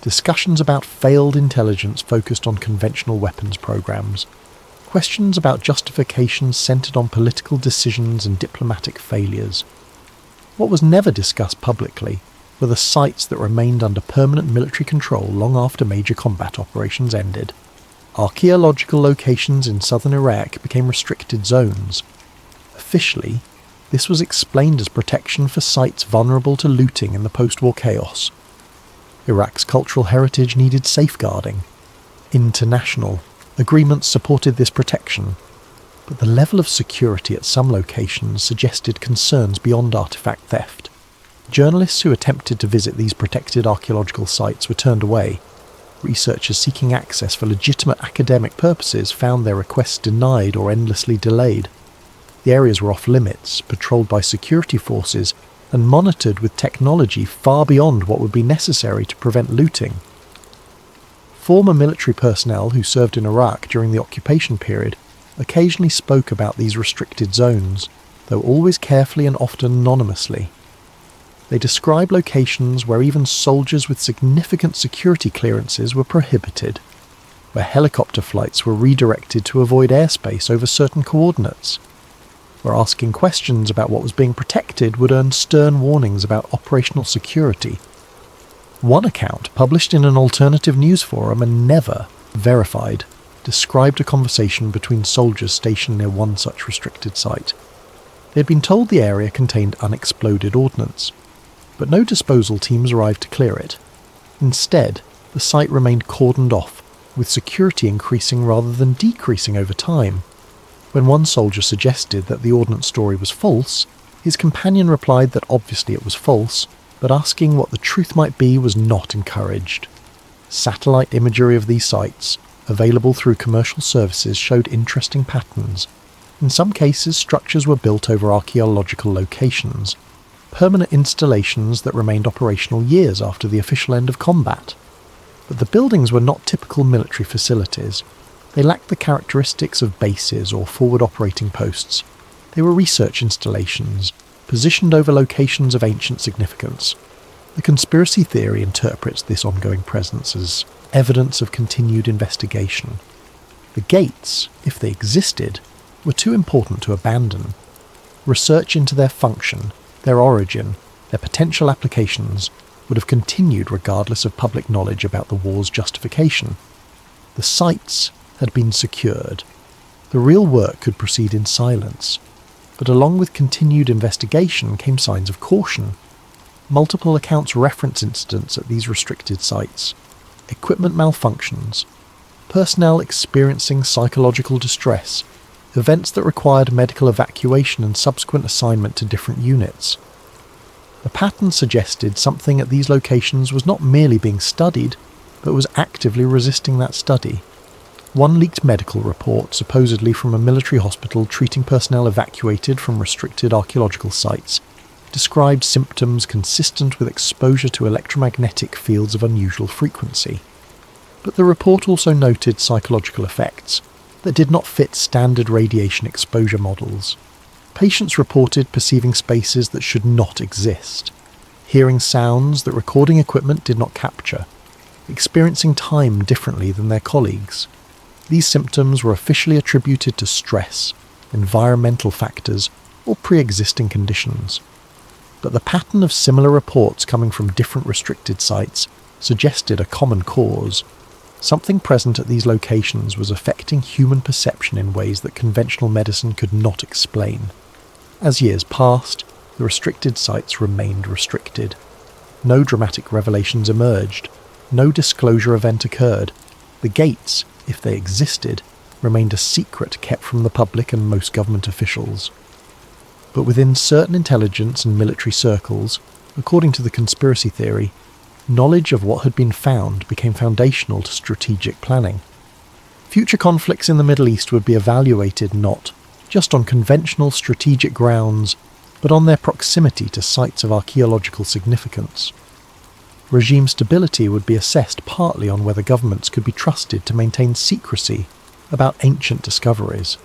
Discussions about failed intelligence focused on conventional weapons programs. Questions about justifications centered on political decisions and diplomatic failures. What was never discussed publicly were the sites that remained under permanent military control long after major combat operations ended. Archaeological locations in southern Iraq became restricted zones. Officially, this was explained as protection for sites vulnerable to looting in the post-war chaos. Iraq's cultural heritage needed safeguarding. International agreements supported this protection, but the level of security at some locations suggested concerns beyond artifact theft. Journalists who attempted to visit these protected archaeological sites were turned away. Researchers seeking access for legitimate academic purposes found their requests denied or endlessly delayed. The areas were off limits, patrolled by security forces, and monitored with technology far beyond what would be necessary to prevent looting. Former military personnel who served in Iraq during the occupation period occasionally spoke about these restricted zones, though always carefully and often anonymously. They described locations where even soldiers with significant security clearances were prohibited, where helicopter flights were redirected to avoid airspace over certain coordinates, where asking questions about what was being protected would earn stern warnings about operational security. One account, published in an alternative news forum and never verified, described a conversation between soldiers stationed near one such restricted site. They had been told the area contained unexploded ordnance, but no disposal teams arrived to clear it. Instead, the site remained cordoned off, with security increasing rather than decreasing over time. When one soldier suggested that the ordnance story was false, his companion replied that obviously it was false, but asking what the truth might be was not encouraged. Satellite imagery of these sites, available through commercial services, showed interesting patterns. In some cases, structures were built over archaeological locations, permanent installations that remained operational years after the official end of combat. But the buildings were not typical military facilities. They lacked the characteristics of bases or forward operating posts. They were research installations, positioned over locations of ancient significance. The conspiracy theory interprets this ongoing presence as evidence of continued investigation. The gates, if they existed, were too important to abandon. Research into their function, their origin, their potential applications would have continued regardless of public knowledge about the war's justification. The sites had been secured. The real work could proceed in silence, but along with continued investigation came signs of caution. Multiple accounts reference incidents at these restricted sites, equipment malfunctions, personnel experiencing psychological distress, events that required medical evacuation and subsequent assignment to different units. The pattern suggested something at these locations was not merely being studied, but was actively resisting that study. One leaked medical report, supposedly from a military hospital treating personnel evacuated from restricted archaeological sites, described symptoms consistent with exposure to electromagnetic fields of unusual frequency. But the report also noted psychological effects that did not fit standard radiation exposure models. Patients reported perceiving spaces that should not exist, hearing sounds that recording equipment did not capture, experiencing time differently than their colleagues. These symptoms were officially attributed to stress, environmental factors, or pre-existing conditions. But the pattern of similar reports coming from different restricted sites suggested a common cause. Something present at these locations was affecting human perception in ways that conventional medicine could not explain. As years passed, the restricted sites remained restricted. No dramatic revelations emerged. No disclosure event occurred. The gates, if they existed, remained a secret kept from the public and most government officials. But within certain intelligence and military circles, according to the conspiracy theory, knowledge of what had been found became foundational to strategic planning. Future conflicts in the Middle East would be evaluated not just on conventional strategic grounds, but on their proximity to sites of archaeological significance. Regime stability would be assessed partly on whether governments could be trusted to maintain secrecy about ancient discoveries.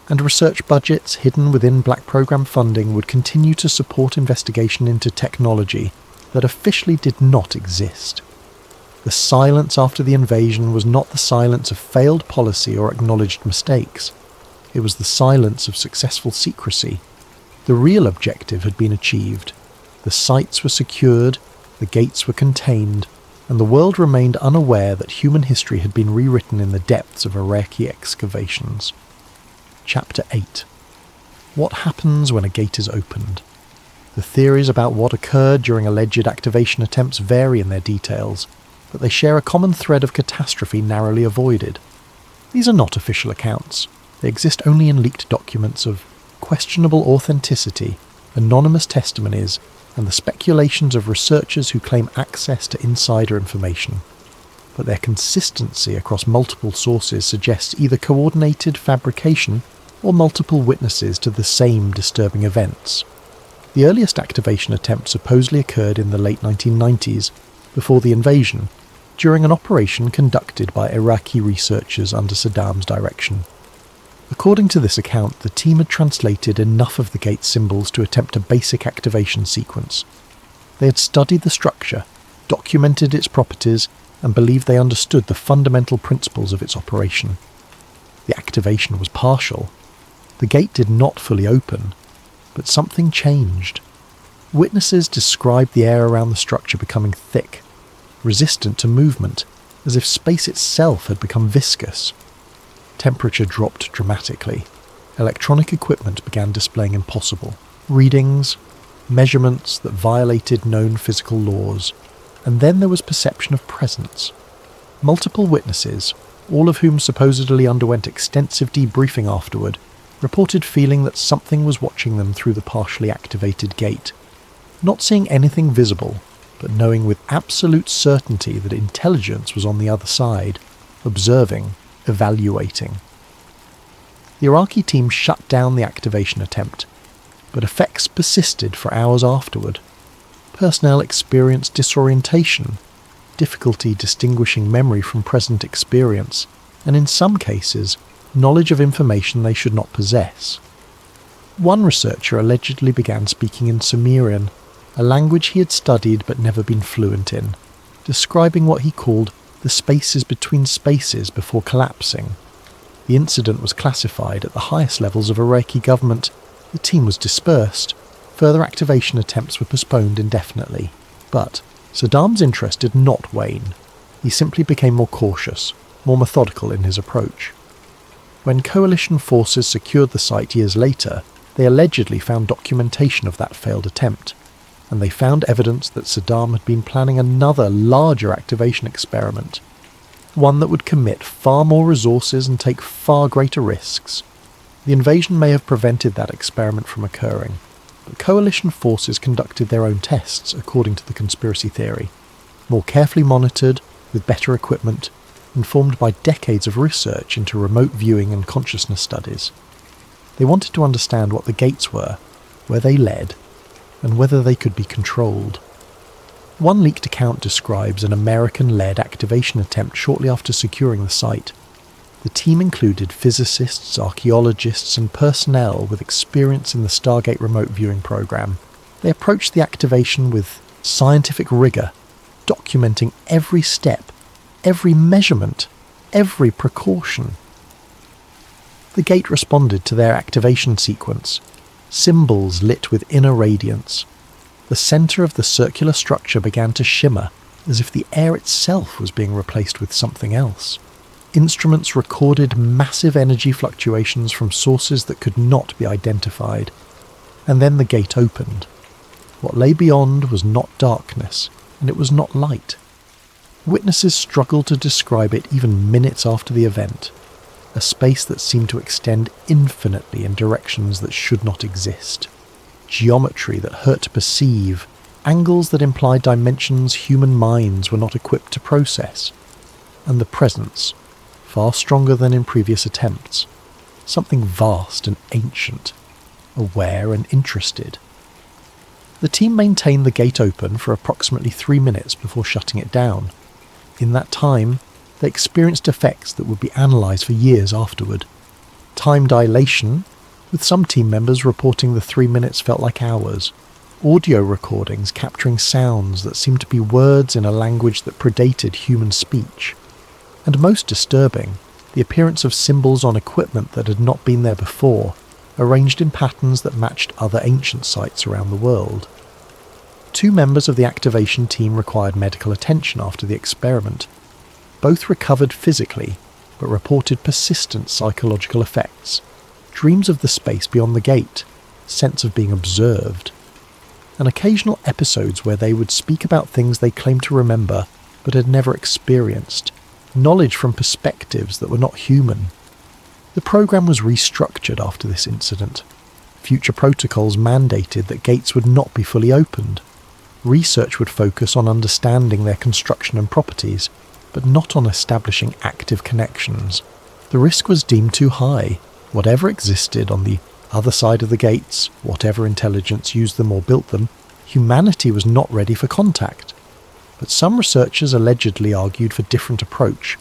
And research budgets hidden within Black Program funding would continue to support investigation into technology that officially did not exist. The silence after the invasion was not the silence of failed policy or acknowledged mistakes. It was the silence of successful secrecy. The real objective had been achieved. The sites were secured, the gates were contained, and the world remained unaware that human history had been rewritten in the depths of Iraqi excavations. Chapter 8. What happens when a gate is opened? The theories about what occurred during alleged activation attempts vary in their details, but they share a common thread of catastrophe narrowly avoided. These are not official accounts. They exist only in leaked documents of questionable authenticity, anonymous testimonies, and the speculations of researchers who claim access to insider information. But their consistency across multiple sources suggests either coordinated fabrication or multiple witnesses to the same disturbing events. The earliest activation attempt supposedly occurred in the late 1990s, before the invasion, during an operation conducted by Iraqi researchers under Saddam's direction. According to this account, the team had translated enough of the gate symbols to attempt a basic activation sequence. They had studied the structure, documented its properties, and believed they understood the fundamental principles of its operation. The activation was partial. The gate did not fully open, but something changed. Witnesses described the air around the structure becoming thick, resistant to movement, as if space itself had become viscous. Temperature dropped dramatically. Electronic equipment began displaying impossible readings, measurements that violated known physical laws, and then there was perception of presence. Multiple witnesses, all of whom supposedly underwent extensive debriefing afterward, reported feeling that something was watching them through the partially activated gate, not seeing anything visible, but knowing with absolute certainty that intelligence was on the other side, observing, evaluating. The Iraqi team shut down the activation attempt, but effects persisted for hours afterward. Personnel experienced disorientation, difficulty distinguishing memory from present experience, and in some cases, knowledge of information they should not possess. One researcher allegedly began speaking in Sumerian, a language he had studied but never been fluent in, describing what he called the spaces between spaces before collapsing. The incident was classified at the highest levels of Iraqi government. The team was dispersed. Further activation attempts were postponed indefinitely. But Saddam's interest did not wane. He simply became more cautious, more methodical in his approach. When coalition forces secured the site years later, they allegedly found documentation of that failed attempt, and they found evidence that Saddam had been planning another larger activation experiment, one that would commit far more resources and take far greater risks. The invasion may have prevented that experiment from occurring, but coalition forces conducted their own tests according to the conspiracy theory, more carefully monitored, with better equipment, informed by decades of research into remote viewing and consciousness studies. They wanted to understand what the gates were, where they led, and whether they could be controlled. One leaked account describes an American-led activation attempt shortly after securing the site. The team included physicists, archaeologists, and personnel with experience in the Stargate remote viewing program. They approached the activation with scientific rigour, documenting every step, every measurement, every precaution. The gate responded to their activation sequence, symbols lit with inner radiance. The centre of the circular structure began to shimmer, as if the air itself was being replaced with something else. Instruments recorded massive energy fluctuations from sources that could not be identified. And then the gate opened. What lay beyond was not darkness, and it was not light. Witnesses struggled to describe it even minutes after the event, a space that seemed to extend infinitely in directions that should not exist. Geometry that hurt to perceive, angles that implied dimensions human minds were not equipped to process, and the presence, far stronger than in previous attempts, something vast and ancient, aware and interested. The team maintained the gate open for approximately 3 minutes before shutting it down. In that time, they experienced effects that would be analysed for years afterward. Time dilation, with some team members reporting the 3 minutes felt like hours. Audio recordings capturing sounds that seemed to be words in a language that predated human speech. And most disturbing, the appearance of symbols on equipment that had not been there before, arranged in patterns that matched other ancient sites around the world. 2 members of the activation team required medical attention after the experiment. Both recovered physically, but reported persistent psychological effects. Dreams of the space beyond the gate, sense of being observed, and occasional episodes where they would speak about things they claimed to remember but had never experienced, knowledge from perspectives that were not human. The program was restructured after this incident. Future protocols mandated that gates would not be fully opened. Research would focus on understanding their construction and properties, but not on establishing active connections. The risk was deemed too high. Whatever existed on the other side of the gates, whatever intelligence used them or built them, humanity was not ready for contact. But some researchers allegedly argued for a different approach.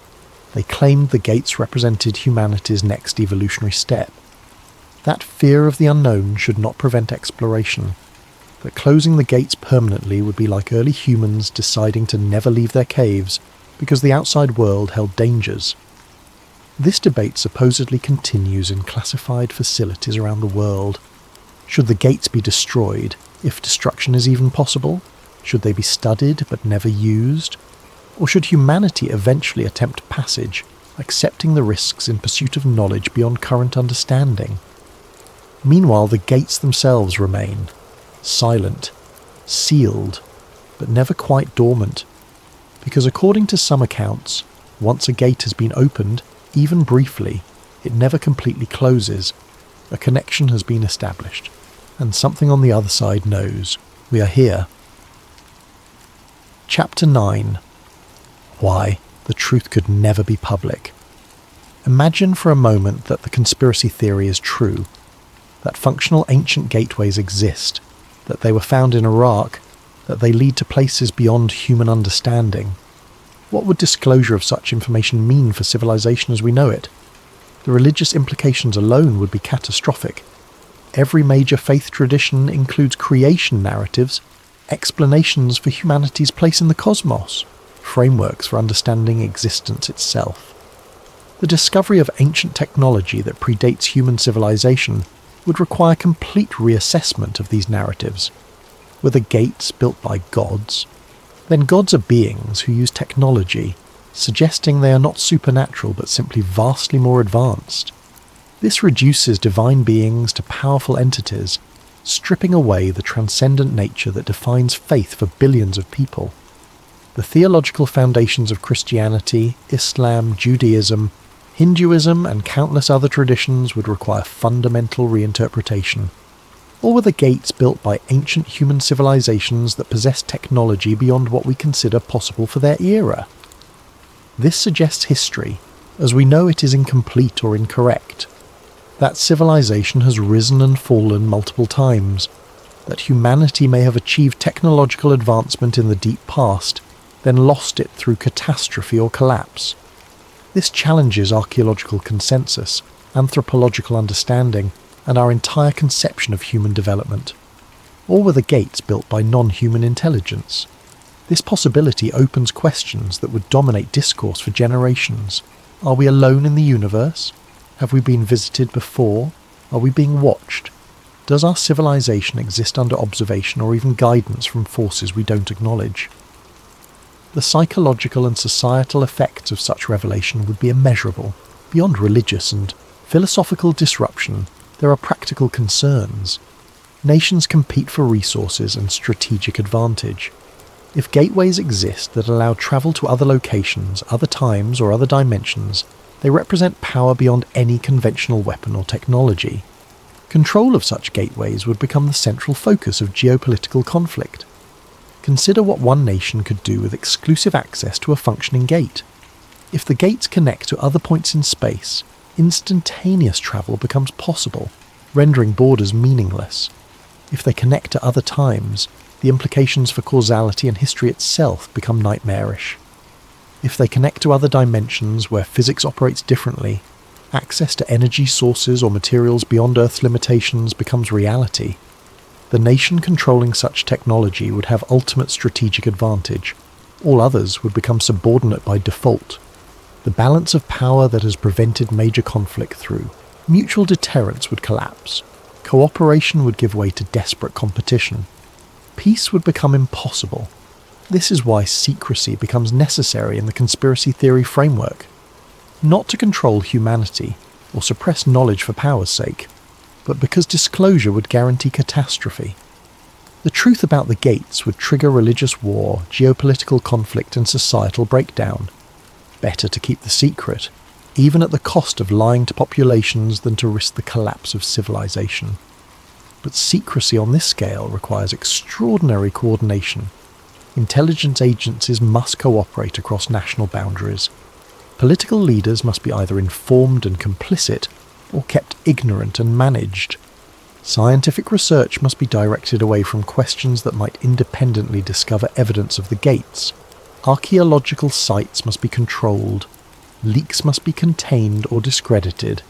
They claimed the gates represented humanity's next evolutionary step. That fear of the unknown should not prevent exploration. That closing the gates permanently would be like early humans deciding to never leave their caves because the outside world held dangers. This debate supposedly continues in classified facilities around the world. Should the gates be destroyed, if destruction is even possible? Should they be studied but never used? Or should humanity eventually attempt passage, accepting the risks in pursuit of knowledge beyond current understanding? Meanwhile, the gates themselves remain, silent, sealed, but never quite dormant. Because according to some accounts, once a gate has been opened, even briefly, it never completely closes. A connection has been established, and something on the other side knows. We are here. Chapter 9. Why the truth could never be public. Imagine for a moment that the conspiracy theory is true, that functional ancient gateways exist, that they were found in Iraq, that they lead to places beyond human understanding. What would disclosure of such information mean for civilization as we know it? The religious implications alone would be catastrophic. Every major faith tradition includes creation narratives, explanations for humanity's place in the cosmos, frameworks for understanding existence itself. The discovery of ancient technology that predates human civilization would require complete reassessment of these narratives. Were the gates built by gods? Then gods are beings who use technology, suggesting they are not supernatural but simply vastly more advanced. This reduces divine beings to powerful entities, stripping away the transcendent nature that defines faith for billions of people. The theological foundations of Christianity, Islam, Judaism, Hinduism, and countless other traditions would require fundamental reinterpretation. Or were the gates built by ancient human civilizations that possess technology beyond what we consider possible for their era? This suggests history, as we know it is incomplete or incorrect. That civilization has risen and fallen multiple times. That humanity may have achieved technological advancement in the deep past, then lost it through catastrophe or collapse. This challenges archaeological consensus, anthropological understanding, and our entire conception of human development. Or were the gates built by non-human intelligence? This possibility opens questions that would dominate discourse for generations. Are we alone in the universe? Have we been visited before? Are we being watched? Does our civilization exist under observation or even guidance from forces we don't acknowledge? The psychological and societal effects of such revelation would be immeasurable. Beyond religious and philosophical disruption, there are practical concerns. Nations compete for resources and strategic advantage. If gateways exist that allow travel to other locations, other times, or other dimensions, they represent power beyond any conventional weapon or technology. Control of such gateways would become the central focus of geopolitical conflict. Consider what one nation could do with exclusive access to a functioning gate. If the gates connect to other points in space, instantaneous travel becomes possible, rendering borders meaningless. If they connect to other times, the implications for causality and history itself become nightmarish. If they connect to other dimensions where physics operates differently, access to energy sources or materials beyond Earth's limitations becomes reality. The nation controlling such technology would have ultimate strategic advantage. All others would become subordinate by default. The balance of power that has prevented major conflict through mutual deterrence would collapse. Cooperation would give way to desperate competition. Peace would become impossible. This is why secrecy becomes necessary in the conspiracy theory framework. Not to control humanity or suppress knowledge for power's sake, but because disclosure would guarantee catastrophe. The truth about the gates would trigger religious war, geopolitical conflict and societal breakdown. Better to keep the secret, even at the cost of lying to populations, than to risk the collapse of civilization. But secrecy on this scale requires extraordinary coordination. Intelligence agencies must cooperate across national boundaries. Political leaders must be either informed and complicit, or kept ignorant and managed. Scientific research must be directed away from questions that might independently discover evidence of the gates. Archaeological sites must be controlled. Leaks must be contained or discredited.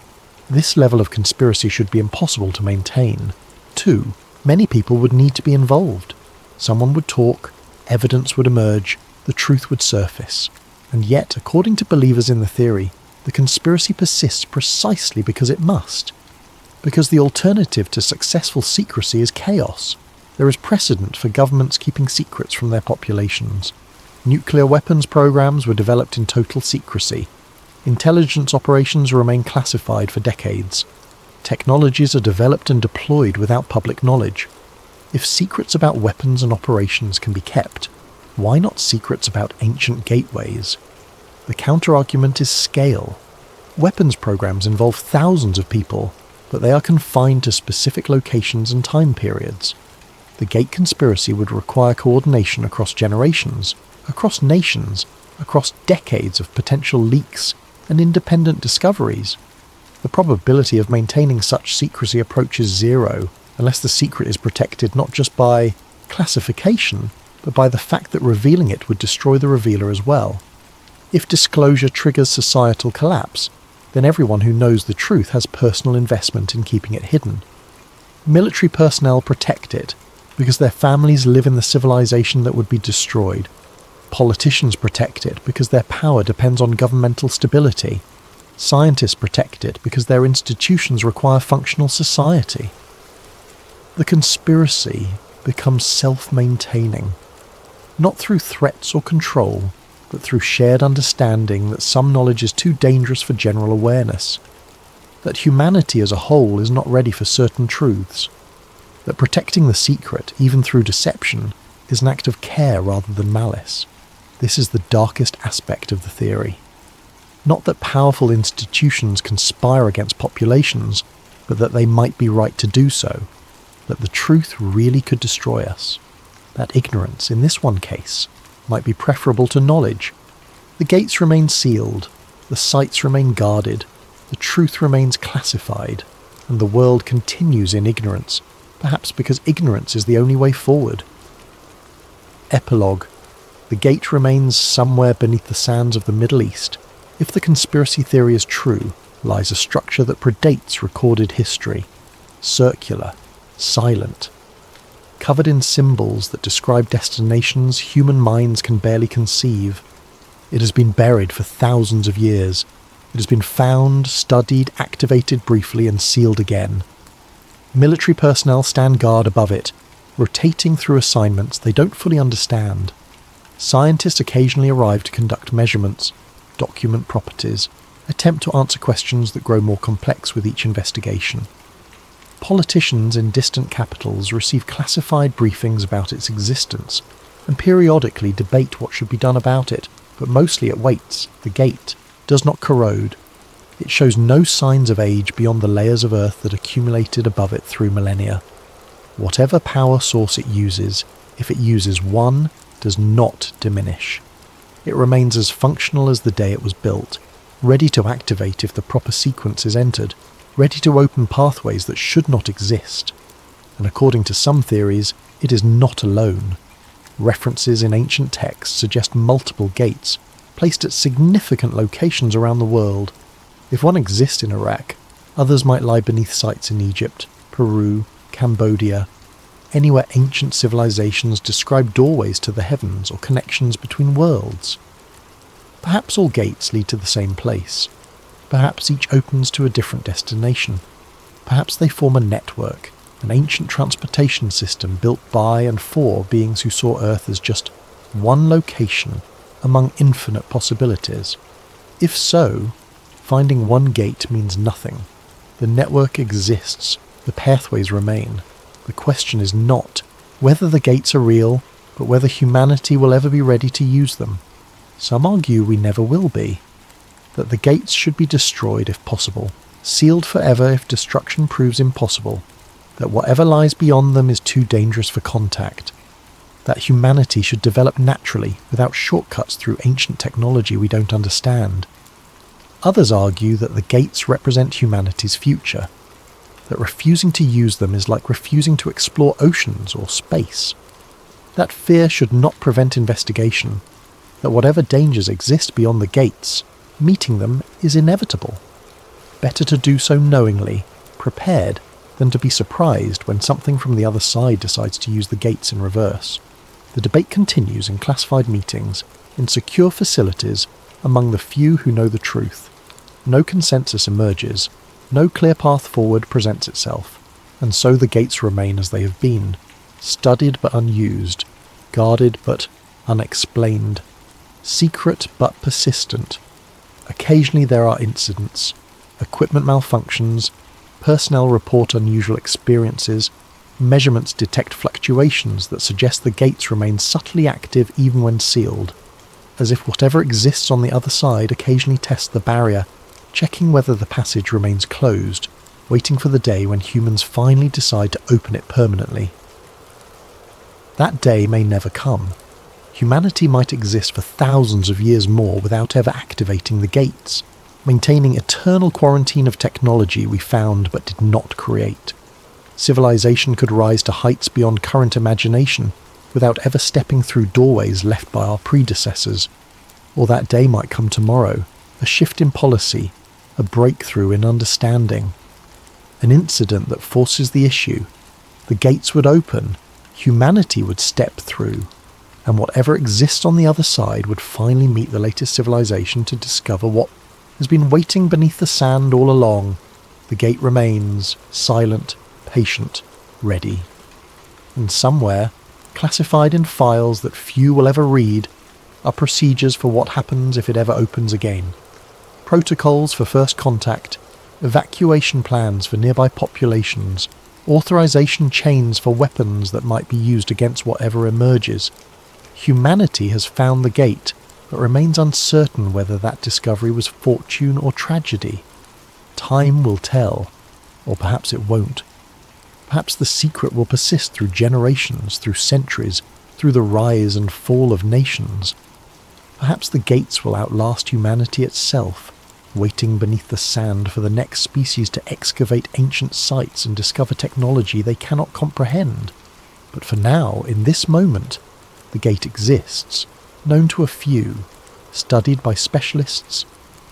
This level of conspiracy should be impossible to maintain. 2. Many people would need to be involved. Someone would talk, evidence would emerge, the truth would surface. And yet, according to believers in the theory, the conspiracy persists precisely because it must. Because the alternative to successful secrecy is chaos. There is precedent for governments keeping secrets from their populations. Nuclear weapons programs were developed in total secrecy. Intelligence operations remain classified for decades. Technologies are developed and deployed without public knowledge. If secrets about weapons and operations can be kept, why not secrets about ancient gateways? The counter-argument is scale. Weapons programs involve thousands of people, but they are confined to specific locations and time periods. The gate conspiracy would require coordination across generations, across nations, across decades of potential leaks and independent discoveries. The probability of maintaining such secrecy approaches zero, unless the secret is protected not just by classification, but by the fact that revealing it would destroy the revealer as well. If disclosure triggers societal collapse, then everyone who knows the truth has personal investment in keeping it hidden. Military personnel protect it, because their families live in the civilization that would be destroyed. Politicians protect it because their power depends on governmental stability. Scientists protect it because their institutions require functional society. The conspiracy becomes self-maintaining, not through threats or control, but through shared understanding that some knowledge is too dangerous for general awareness, that humanity as a whole is not ready for certain truths, that protecting the secret, even through deception, is an act of care rather than malice. This is the darkest aspect of the theory. Not that powerful institutions conspire against populations, but that they might be right to do so, that the truth really could destroy us, that ignorance, in this one case, might be preferable to knowledge. The gates remain sealed, the sites remain guarded, the truth remains classified, and the world continues in ignorance, perhaps because ignorance is the only way forward. Epilogue. The gate remains somewhere beneath the sands of the Middle East. If the conspiracy theory is true, lies a structure that predates recorded history, circular, silent. covered in symbols that describe destinations human minds can barely conceive. It has been buried for thousands of years. It has been found, studied, activated briefly, and sealed again. Military personnel stand guard above it, rotating through assignments they don't fully understand. Scientists occasionally arrive to conduct measurements, document properties, attempt to answer questions that grow more complex with each investigation. Politicians in distant capitals receive classified briefings about its existence and periodically debate what should be done about it, but mostly it waits. The gate does not corrode. It shows no signs of age beyond the layers of earth that accumulated above it through millennia. Whatever power source it uses, if it uses one, does not diminish. It remains as functional as the day it was built, ready to activate if the proper sequence is entered, ready to open pathways that should not exist. And according to some theories, it is not alone. References in ancient texts suggest multiple gates, placed at significant locations around the world. If one exists in Iraq, others might lie beneath sites in Egypt, Peru, Cambodia, anywhere ancient civilizations describe doorways to the heavens or connections between worlds. Perhaps all gates lead to the same place. Perhaps each opens to a different destination. Perhaps they form a network, an ancient transportation system built by and for beings who saw Earth as just one location among infinite possibilities. If so, finding one gate means nothing. The network exists, the pathways remain. The question is not whether the gates are real, but whether humanity will ever be ready to use them. Some argue we never will be. That the gates should be destroyed if possible, sealed forever if destruction proves impossible, that whatever lies beyond them is too dangerous for contact, that humanity should develop naturally without shortcuts through ancient technology we don't understand. Others argue that the gates represent humanity's future, that refusing to use them is like refusing to explore oceans or space. That fear should not prevent investigation, that whatever dangers exist beyond the gates, meeting them is inevitable. Better to do so knowingly, prepared, than to be surprised when something from the other side decides to use the gates in reverse. The debate continues in classified meetings, in secure facilities, among the few who know the truth. No consensus emerges, no clear path forward presents itself, and so the gates remain as they have been, studied but unused, guarded but unexplained, secret but persistent. Occasionally there are incidents, equipment malfunctions, personnel report unusual experiences, measurements detect fluctuations that suggest the gates remain subtly active even when sealed, as if whatever exists on the other side occasionally tests the barrier, checking whether the passage remains closed, waiting for the day when humans finally decide to open it permanently. That day may never come. Humanity might exist for thousands of years more without ever activating the gates, maintaining eternal quarantine of technology we found but did not create. Civilization could rise to heights beyond current imagination without ever stepping through doorways left by our predecessors. Or that day might come tomorrow, a shift in policy, a breakthrough in understanding, an incident that forces the issue. The gates would open, humanity would step through, and whatever exists on the other side would finally meet the latest civilization to discover what has been waiting beneath the sand all along. The gate remains, silent, patient, ready. And somewhere, classified in files that few will ever read, are procedures for what happens if it ever opens again. Protocols for first contact, evacuation plans for nearby populations, authorization chains for weapons that might be used against whatever emerges. Humanity has found the gate, but remains uncertain whether that discovery was fortune or tragedy. Time will tell, or perhaps it won't. Perhaps the secret will persist through generations, through centuries, through the rise and fall of nations. Perhaps the gates will outlast humanity itself, waiting beneath the sand for the next species to excavate ancient sites and discover technology they cannot comprehend. But for now, in this moment, the gate exists, known to a few, studied by specialists,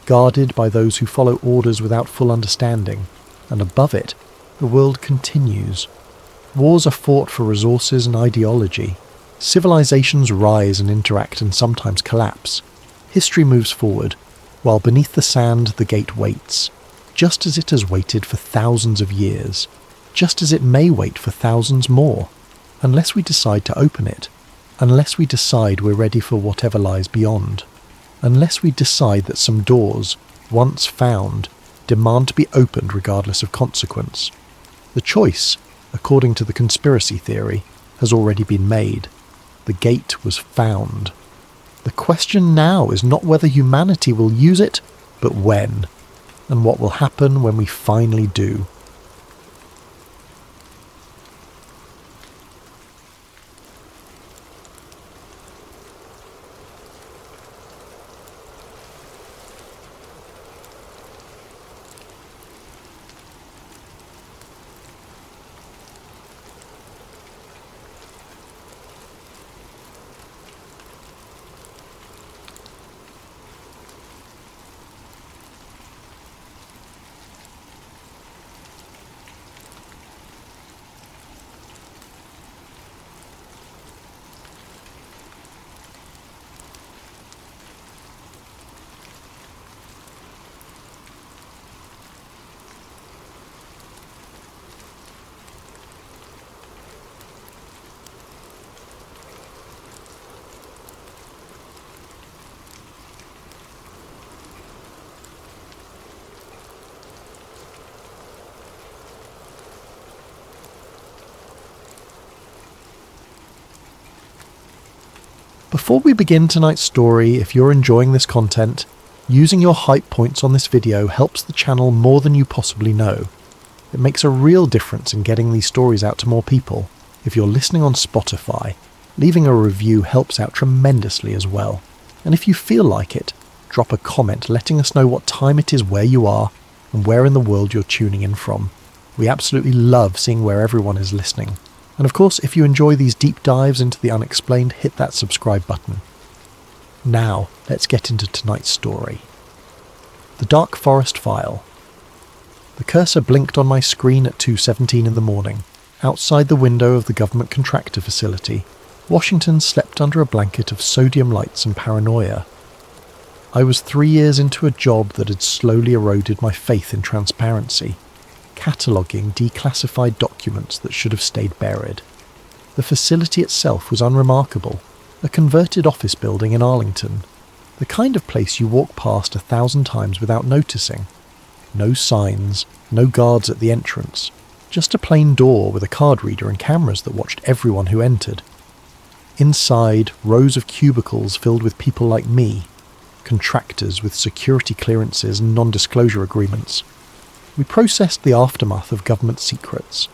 guarded by those who follow orders without full understanding, and above it, the world continues. Wars are fought for resources and ideology. Civilizations rise and interact and sometimes collapse. History moves forward, while beneath the sand the gate waits, just as it has waited for thousands of years, just as it may wait for thousands more, unless we decide to open it, unless we decide we're ready for whatever lies beyond, unless we decide that some doors, once found, demand to be opened regardless of consequence. The choice, according to the conspiracy theory, has already been made. The gate was found. The question now is not whether humanity will use it, but when, and what will happen when we finally do. Before we begin tonight's story, if you're enjoying this content, using your hype points on this video helps the channel more than you possibly know. It makes a real difference in getting these stories out to more people. If you're listening on Spotify, leaving a review helps out tremendously as well. And if you feel like it, drop a comment letting us know what time it is where you are and where in the world you're tuning in from. We absolutely love seeing where everyone is listening. And of course, if you enjoy these deep dives into the unexplained, hit that subscribe button. Now, let's get into tonight's story. The Dark Forest File. The cursor blinked on my screen at 2:17 in the morning. Outside the window of the government contractor facility, Washington slept under a blanket of sodium lights and paranoia. I was 3 years into a job that had slowly eroded my faith in transparency, cataloguing declassified documents that should have stayed buried. The facility itself was unremarkable, a converted office building in Arlington, the kind of place you walk past 1,000 times without noticing. No signs, no guards at the entrance, just a plain door with a card reader and cameras that watched everyone who entered. Inside, rows of cubicles filled with people like me, contractors with security clearances and non-disclosure agreements. We processed the aftermath of government secrets,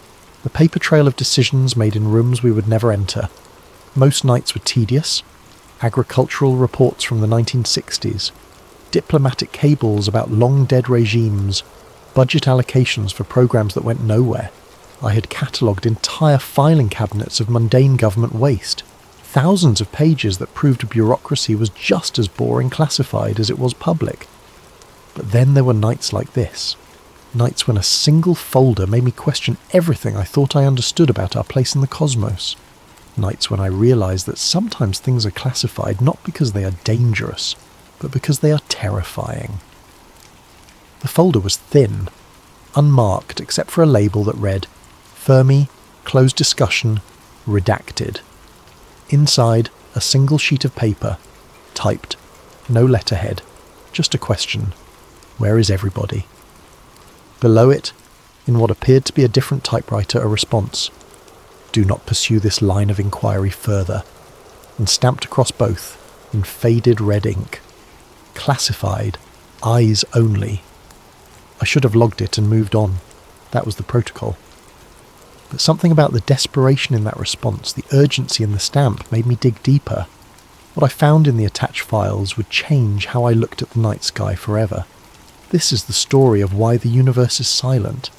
the paper trail of decisions made in rooms we would never enter. Most nights were tedious. Agricultural reports from the 1960s, diplomatic cables about long-dead regimes, budget allocations for programs that went nowhere. I had catalogued entire filing cabinets of mundane government waste, thousands of pages that proved bureaucracy was just as boring classified as it was public. But then there were nights like this. Nights when a single folder made me question everything I thought I understood about our place in the cosmos. Nights when I realised that sometimes things are classified not because they are dangerous, but because they are terrifying. The folder was thin, unmarked except for a label that read, Fermi, closed discussion, redacted. Inside, a single sheet of paper, typed, no letterhead, just a question. Where is everybody? Below it, in what appeared to be a different typewriter, a response. Do not pursue this line of inquiry further. And stamped across both, in faded red ink. Classified, eyes only. I should have logged it and moved on. That was the protocol. But something about the desperation in that response, the urgency in the stamp, made me dig deeper. What I found in the attached files would change how I looked at the night sky forever. This is the story of why the universe is silent,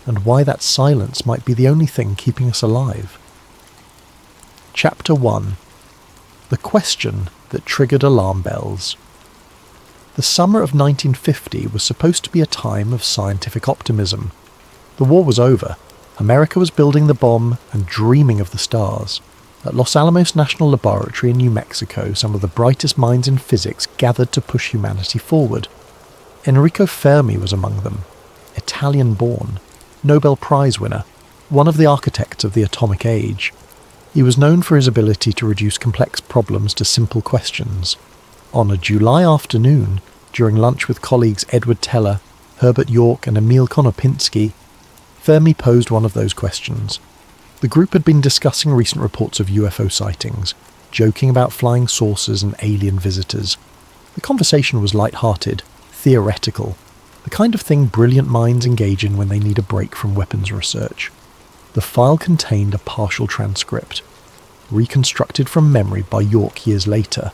and why that silence might be the only thing keeping us alive. Chapter 1. The Question That Triggered Alarm Bells. The summer of 1950 was supposed to be a time of scientific optimism. The war was over, America was building the bomb and dreaming of the stars. At Los Alamos National Laboratory in New Mexico, some of the brightest minds in physics gathered to push humanity forward. Enrico Fermi was among them, Italian-born, Nobel Prize winner, one of the architects of the atomic age. He was known for his ability to reduce complex problems to simple questions. On a July afternoon, during lunch with colleagues Edward Teller, Herbert York and Emil Konopinski, Fermi posed one of those questions. The group had been discussing recent reports of UFO sightings, joking about flying saucers and alien visitors. The conversation was light-hearted, theoretical, the kind of thing brilliant minds engage in when they need a break from weapons research. The file contained a partial transcript, reconstructed from memory by York years later,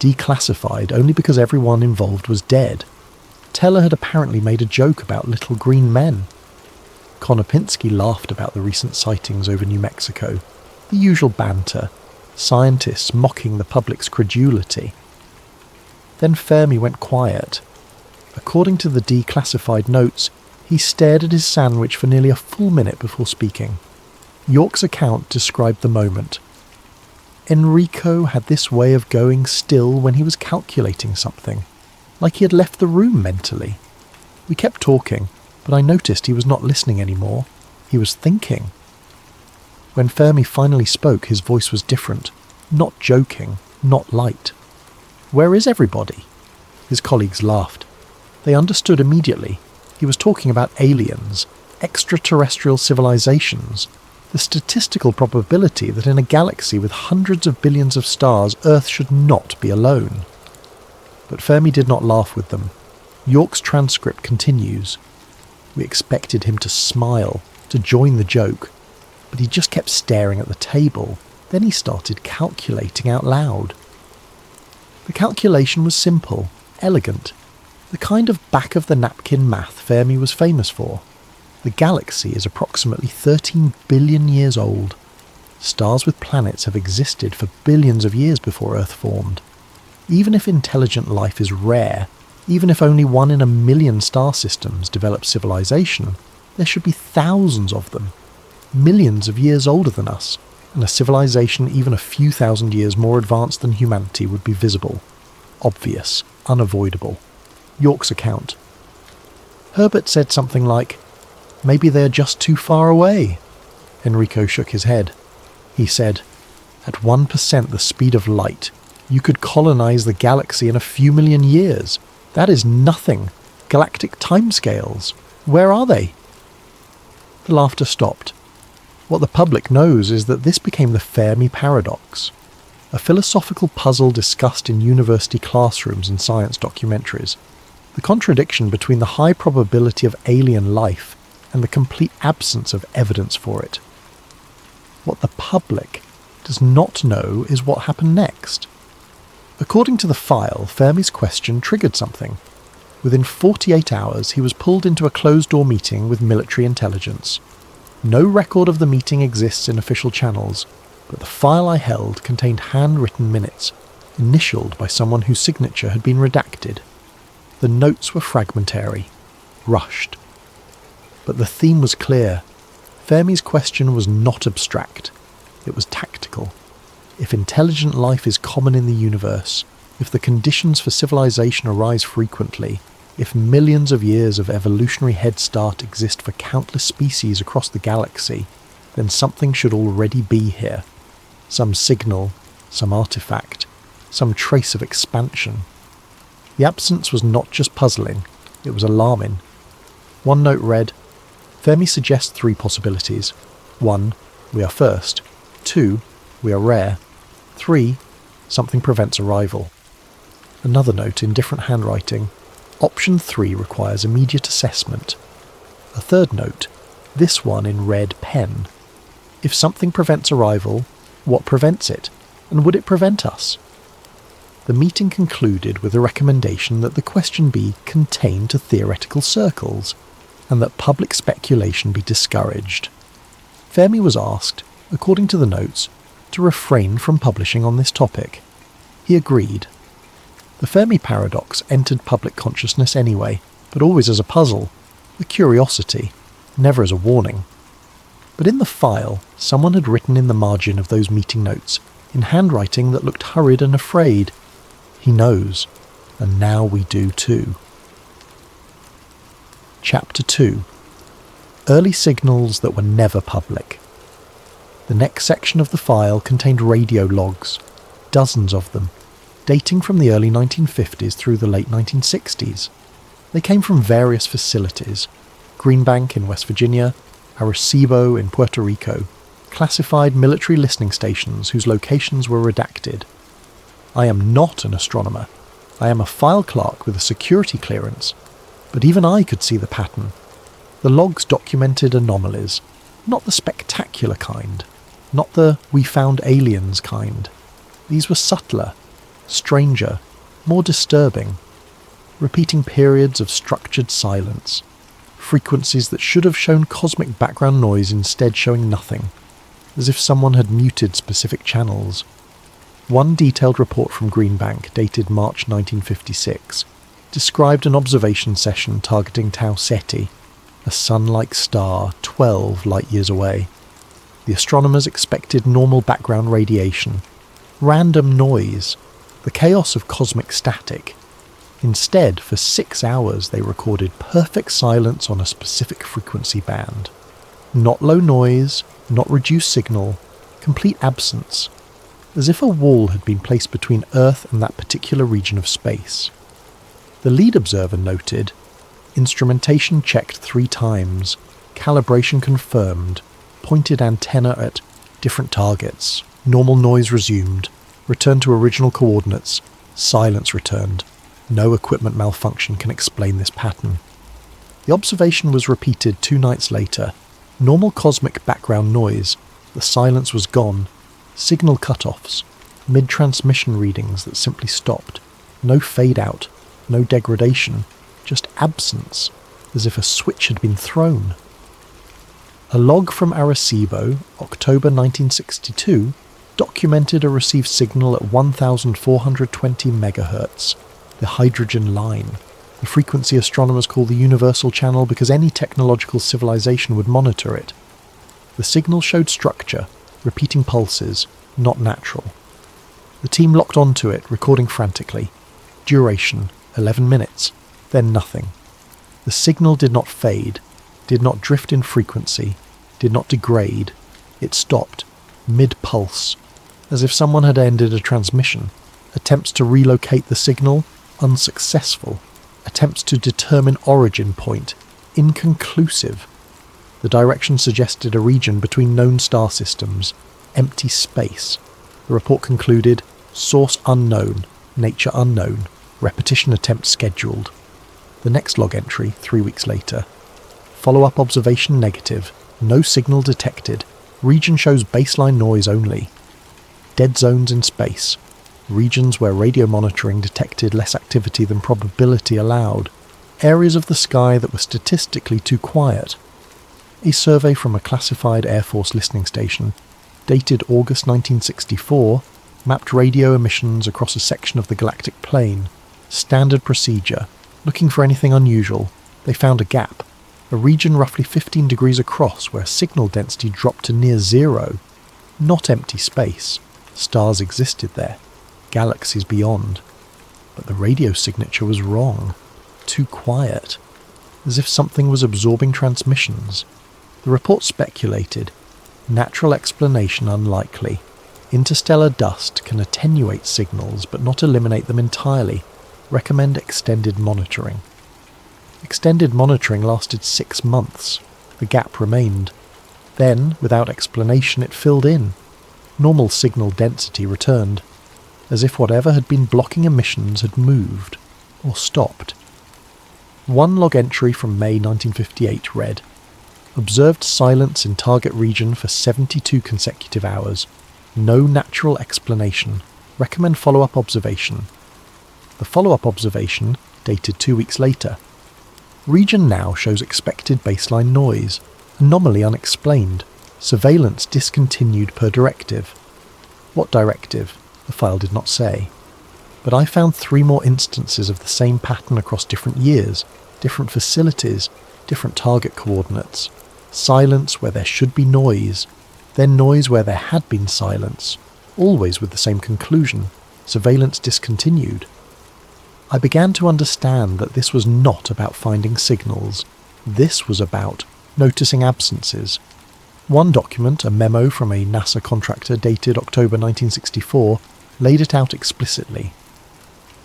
declassified only because everyone involved was dead. Teller had apparently made a joke about little green men. Konopinski laughed about the recent sightings over New Mexico, the usual banter, scientists mocking the public's credulity. Then Fermi went quiet. According to the declassified notes, he stared at his sandwich for nearly a full minute before speaking. York's account described the moment. Enrico had this way of going still when he was calculating something, like he had left the room mentally. We kept talking, but I noticed he was not listening anymore. He was thinking. When Fermi finally spoke, his voice was different, not joking, not light. "Where is everybody?" His colleagues laughed. They understood immediately. He was talking about aliens, extraterrestrial civilizations, the statistical probability that in a galaxy with hundreds of billions of stars, Earth should not be alone. But Fermi did not laugh with them. York's transcript continues. We expected him to smile, to join the joke, but he just kept staring at the table. Then he started calculating out loud. The calculation was simple, elegant, the kind of back-of-the-napkin math Fermi was famous for. The galaxy is approximately 13 billion years old. Stars with planets have existed for billions of years before Earth formed. Even if intelligent life is rare, even if only 1 in a million star systems develop civilization, there should be thousands of them, millions of years older than us, and a civilization even a few thousand years more advanced than humanity would be visible, obvious, unavoidable. York's account. Herbert said something like, "Maybe they're just too far away." Enrico shook his head. He said, "At 1% the speed of light, you could colonize the galaxy in a few million years. That is nothing. Galactic timescales. Where are they?" The laughter stopped. What the public knows is that this became the Fermi paradox, a philosophical puzzle discussed in university classrooms and science documentaries. The contradiction between the high probability of alien life and the complete absence of evidence for it. What the public does not know is what happened next. According to the file, Fermi's question triggered something. Within 48 hours, he was pulled into a closed-door meeting with military intelligence. No record of the meeting exists in official channels, but the file I held contained handwritten minutes, initialed by someone whose signature had been redacted. The notes were fragmentary, rushed. But the theme was clear. Fermi's question was not abstract. It was tactical. If intelligent life is common in the universe, if the conditions for civilization arise frequently, if millions of years of evolutionary head start exist for countless species across the galaxy, then something should already be here. Some signal, some artifact, some trace of expansion. The absence was not just puzzling, it was alarming. One note read, "Fermi suggests 3 possibilities. 1. We are first. 2. We are rare. 3. Something prevents arrival." Another note in different handwriting, "Option 3 requires immediate assessment." A third note, this one in red pen, "If something prevents arrival, what prevents it? And would it prevent us?" The meeting concluded with a recommendation that the question be contained to theoretical circles, and that public speculation be discouraged. Fermi was asked, according to the notes, to refrain from publishing on this topic. He agreed. The Fermi paradox entered public consciousness anyway, but always as a puzzle, a curiosity, never as a warning. But in the file, someone had written in the margin of those meeting notes, in handwriting that looked hurried and afraid, "He knows, and now we do too." Chapter 2. Early signals that were never public. The next section of the file contained radio logs, dozens of them, dating from the early 1950s through the late 1960s. They came from various facilities: Greenbank in West Virginia, Arecibo in Puerto Rico, classified military listening stations whose locations were redacted. I am not an astronomer. I am a file clerk with a security clearance, but even I could see the pattern. The logs documented anomalies, not the spectacular kind, not the "we found aliens" kind. These were subtler, stranger, more disturbing, repeating periods of structured silence, frequencies that should have shown cosmic background noise instead showing nothing, as if someone had muted specific channels. One detailed report from Greenbank, dated March 1956, described an observation session targeting Tau Ceti, a sun-like star 12 light-years away. The astronomers expected normal background radiation, random noise, the chaos of cosmic static. Instead, for 6 hours they recorded perfect silence on a specific frequency band. Not low noise, not reduced signal, complete absence, as if a wall had been placed between Earth and that particular region of space. The lead observer noted, "Instrumentation checked 3 times, calibration confirmed, pointed antenna at different targets, normal noise resumed, returned to original coordinates, silence returned. No equipment malfunction can explain this pattern." The observation was repeated 2 nights later. Normal cosmic background noise, the silence was gone, signal cut-offs, mid-transmission readings that simply stopped, no fade-out, no degradation, just absence, as if a switch had been thrown. A log from Arecibo, October 1962, documented a received signal at 1420 MHz, the hydrogen line, the frequency astronomers call the universal channel because any technological civilization would monitor it. The signal showed structure, repeating pulses, not natural. The team locked onto it, recording frantically. Duration, 11 minutes, then nothing. The signal did not fade, did not drift in frequency, did not degrade. It stopped, mid-pulse, as if someone had ended a transmission. Attempts to relocate the signal, unsuccessful. Attempts to determine origin point, inconclusive. The direction suggested a region between known star systems, empty space. The report concluded, source unknown, nature unknown, repetition attempt scheduled. The next log entry, 3 weeks later. Follow-up observation negative, no signal detected, region shows baseline noise only. Dead zones in space, regions where radio monitoring detected less activity than probability allowed, areas of the sky that were statistically too quiet. A survey from a classified Air Force listening station, dated August 1964, mapped radio emissions across a section of the galactic plane. Standard procedure. Looking for anything unusual, they found a gap, a region roughly 15 degrees across where signal density dropped to near zero. Not empty space. Stars existed there, galaxies beyond. But the radio signature was wrong. Too quiet. As if something was absorbing transmissions. The report speculated. Natural explanation unlikely. Interstellar dust can attenuate signals but not eliminate them entirely. Recommend extended monitoring. Extended monitoring lasted 6 months. The gap remained. Then, without explanation, it filled in. Normal signal density returned, as if whatever had been blocking emissions had moved, or stopped. One log entry from May 1958 read, "Observed silence in target region for 72 consecutive hours. No natural explanation. Recommend follow-up observation." The follow-up observation, dated 2 weeks later. Region now shows expected baseline noise. Anomaly unexplained. Surveillance discontinued per directive. What directive? The file did not say. But I found 3 more instances of the same pattern across different years, different facilities, different target coordinates. Silence where there should be noise, then noise where there had been silence, always with the same conclusion: surveillance discontinued. I began to understand that this was not about finding signals. This was about noticing absences. One document, a memo from a NASA contractor dated October 1964, laid it out explicitly.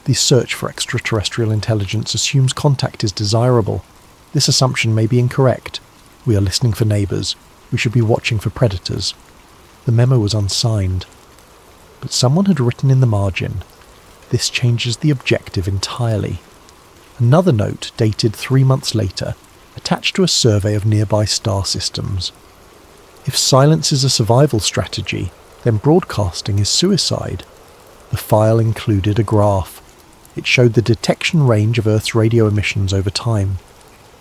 The search for extraterrestrial intelligence assumes contact is desirable. This assumption may be incorrect. We are listening for neighbours. We should be watching for predators. The memo was unsigned. But someone had written in the margin, "This changes the objective entirely." Another note, dated 3 months later, attached to a survey of nearby star systems. If silence is a survival strategy, then broadcasting is suicide. The file included a graph. It showed the detection range of Earth's radio emissions over time.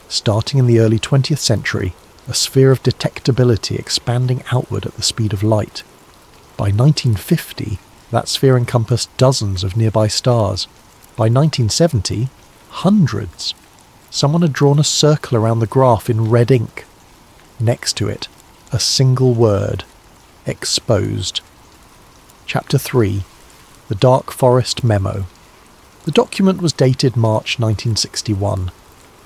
Starting in the early 20th century, a sphere of detectability expanding outward at the speed of light. By 1950, that sphere encompassed dozens of nearby stars. By 1970, hundreds. Someone had drawn a circle around the graph in red ink. Next to it, a single word: exposed. Chapter 3. The Dark Forest Memo. The document was dated March 1961.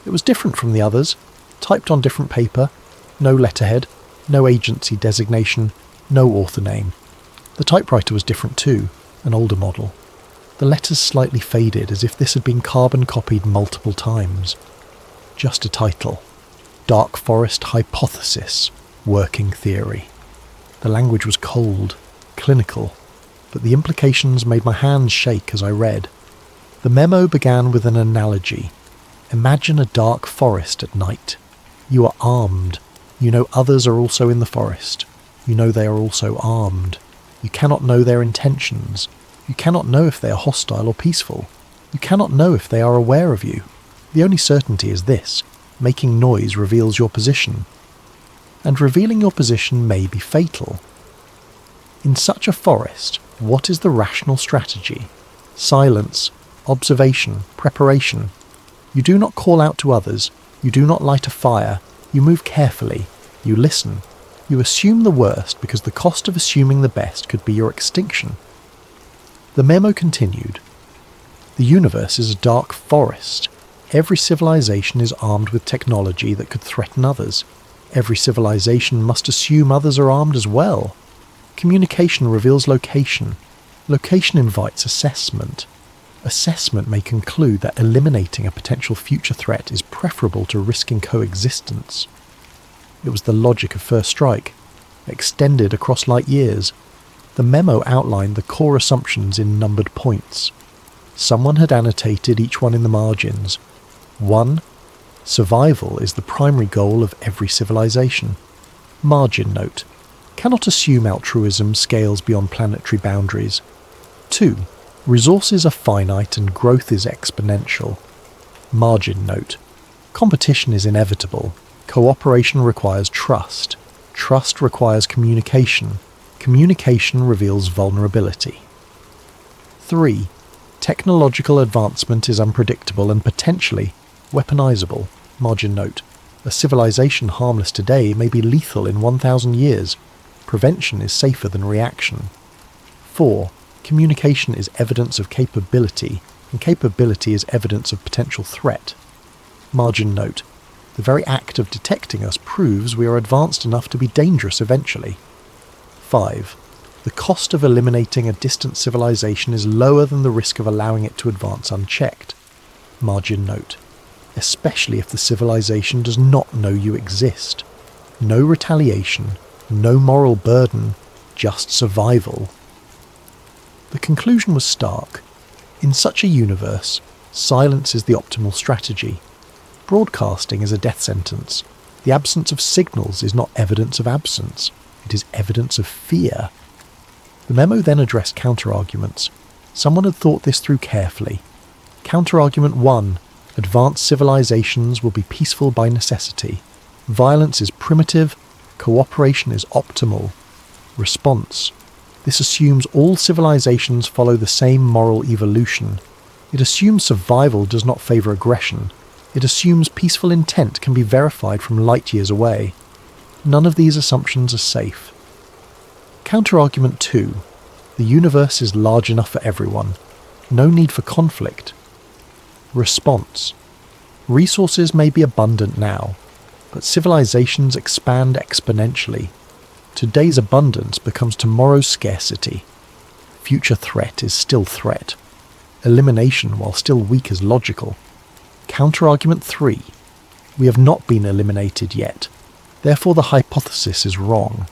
It was different from the others, typed on different paper, no letterhead, no agency designation, no author name. The typewriter was different too, an older model. The letters slightly faded, as if this had been carbon copied multiple times. Just a title: Dark Forest Hypothesis, Working Theory. The language was cold, clinical, but the implications made my hands shake as I read. The memo began with an analogy. Imagine a dark forest at night. You are armed. You know others are also in the forest. You know they are also armed. You cannot know their intentions. You cannot know if they are hostile or peaceful. You cannot know if they are aware of you. The only certainty is this: making noise reveals your position. And revealing your position may be fatal. In such a forest, what is the rational strategy? Silence, observation, preparation. You do not call out to others. You do not light a fire. You move carefully. You listen. You assume the worst because the cost of assuming the best could be your extinction. The memo continued. The universe is a dark forest. Every civilization is armed with technology that could threaten others. Every civilization must assume others are armed as well. Communication reveals location. Location invites assessment. Assessment may conclude that eliminating a potential future threat is preferable to risking coexistence. It was the logic of First Strike, extended across light years. The memo outlined the core assumptions in numbered points. Someone had annotated each one in the margins. 1. Survival is the primary goal of every civilization. Margin note: cannot assume altruism scales beyond planetary boundaries. 2. Resources are finite and growth is exponential. Margin note: competition is inevitable. Cooperation requires trust. Trust requires communication. Communication reveals vulnerability. 3. Technological advancement is unpredictable and potentially weaponizable. Margin note: a civilization harmless today may be lethal in 1,000 years. Prevention is safer than reaction. 4. Communication is evidence of capability, and capability is evidence of potential threat. Margin note: the very act of detecting us proves we are advanced enough to be dangerous eventually. 5. The cost of eliminating a distant civilization is lower than the risk of allowing it to advance unchecked. Margin note: especially if the civilization does not know you exist. No retaliation, no moral burden, just survival. The conclusion was stark. In such a universe, silence is the optimal strategy. Broadcasting is a death sentence. The absence of signals is not evidence of absence. It is evidence of fear. The memo then addressed counter-arguments. Someone had thought this through carefully. Counter-argument 1. Advanced civilizations will be peaceful by necessity. Violence is primitive. Cooperation is optimal. Response: this assumes all civilizations follow the same moral evolution. It assumes survival does not favour aggression. It assumes peaceful intent can be verified from light years away. None of these assumptions are safe. Counterargument 2. The universe is large enough for everyone. No need for conflict. Response. Resources may be abundant now, but civilizations expand exponentially. Today's abundance becomes tomorrow's scarcity. Future threat is still threat. Elimination, while still weak, is logical. Counterargument 3. We have not been eliminated yet. Therefore the hypothesis is wrong.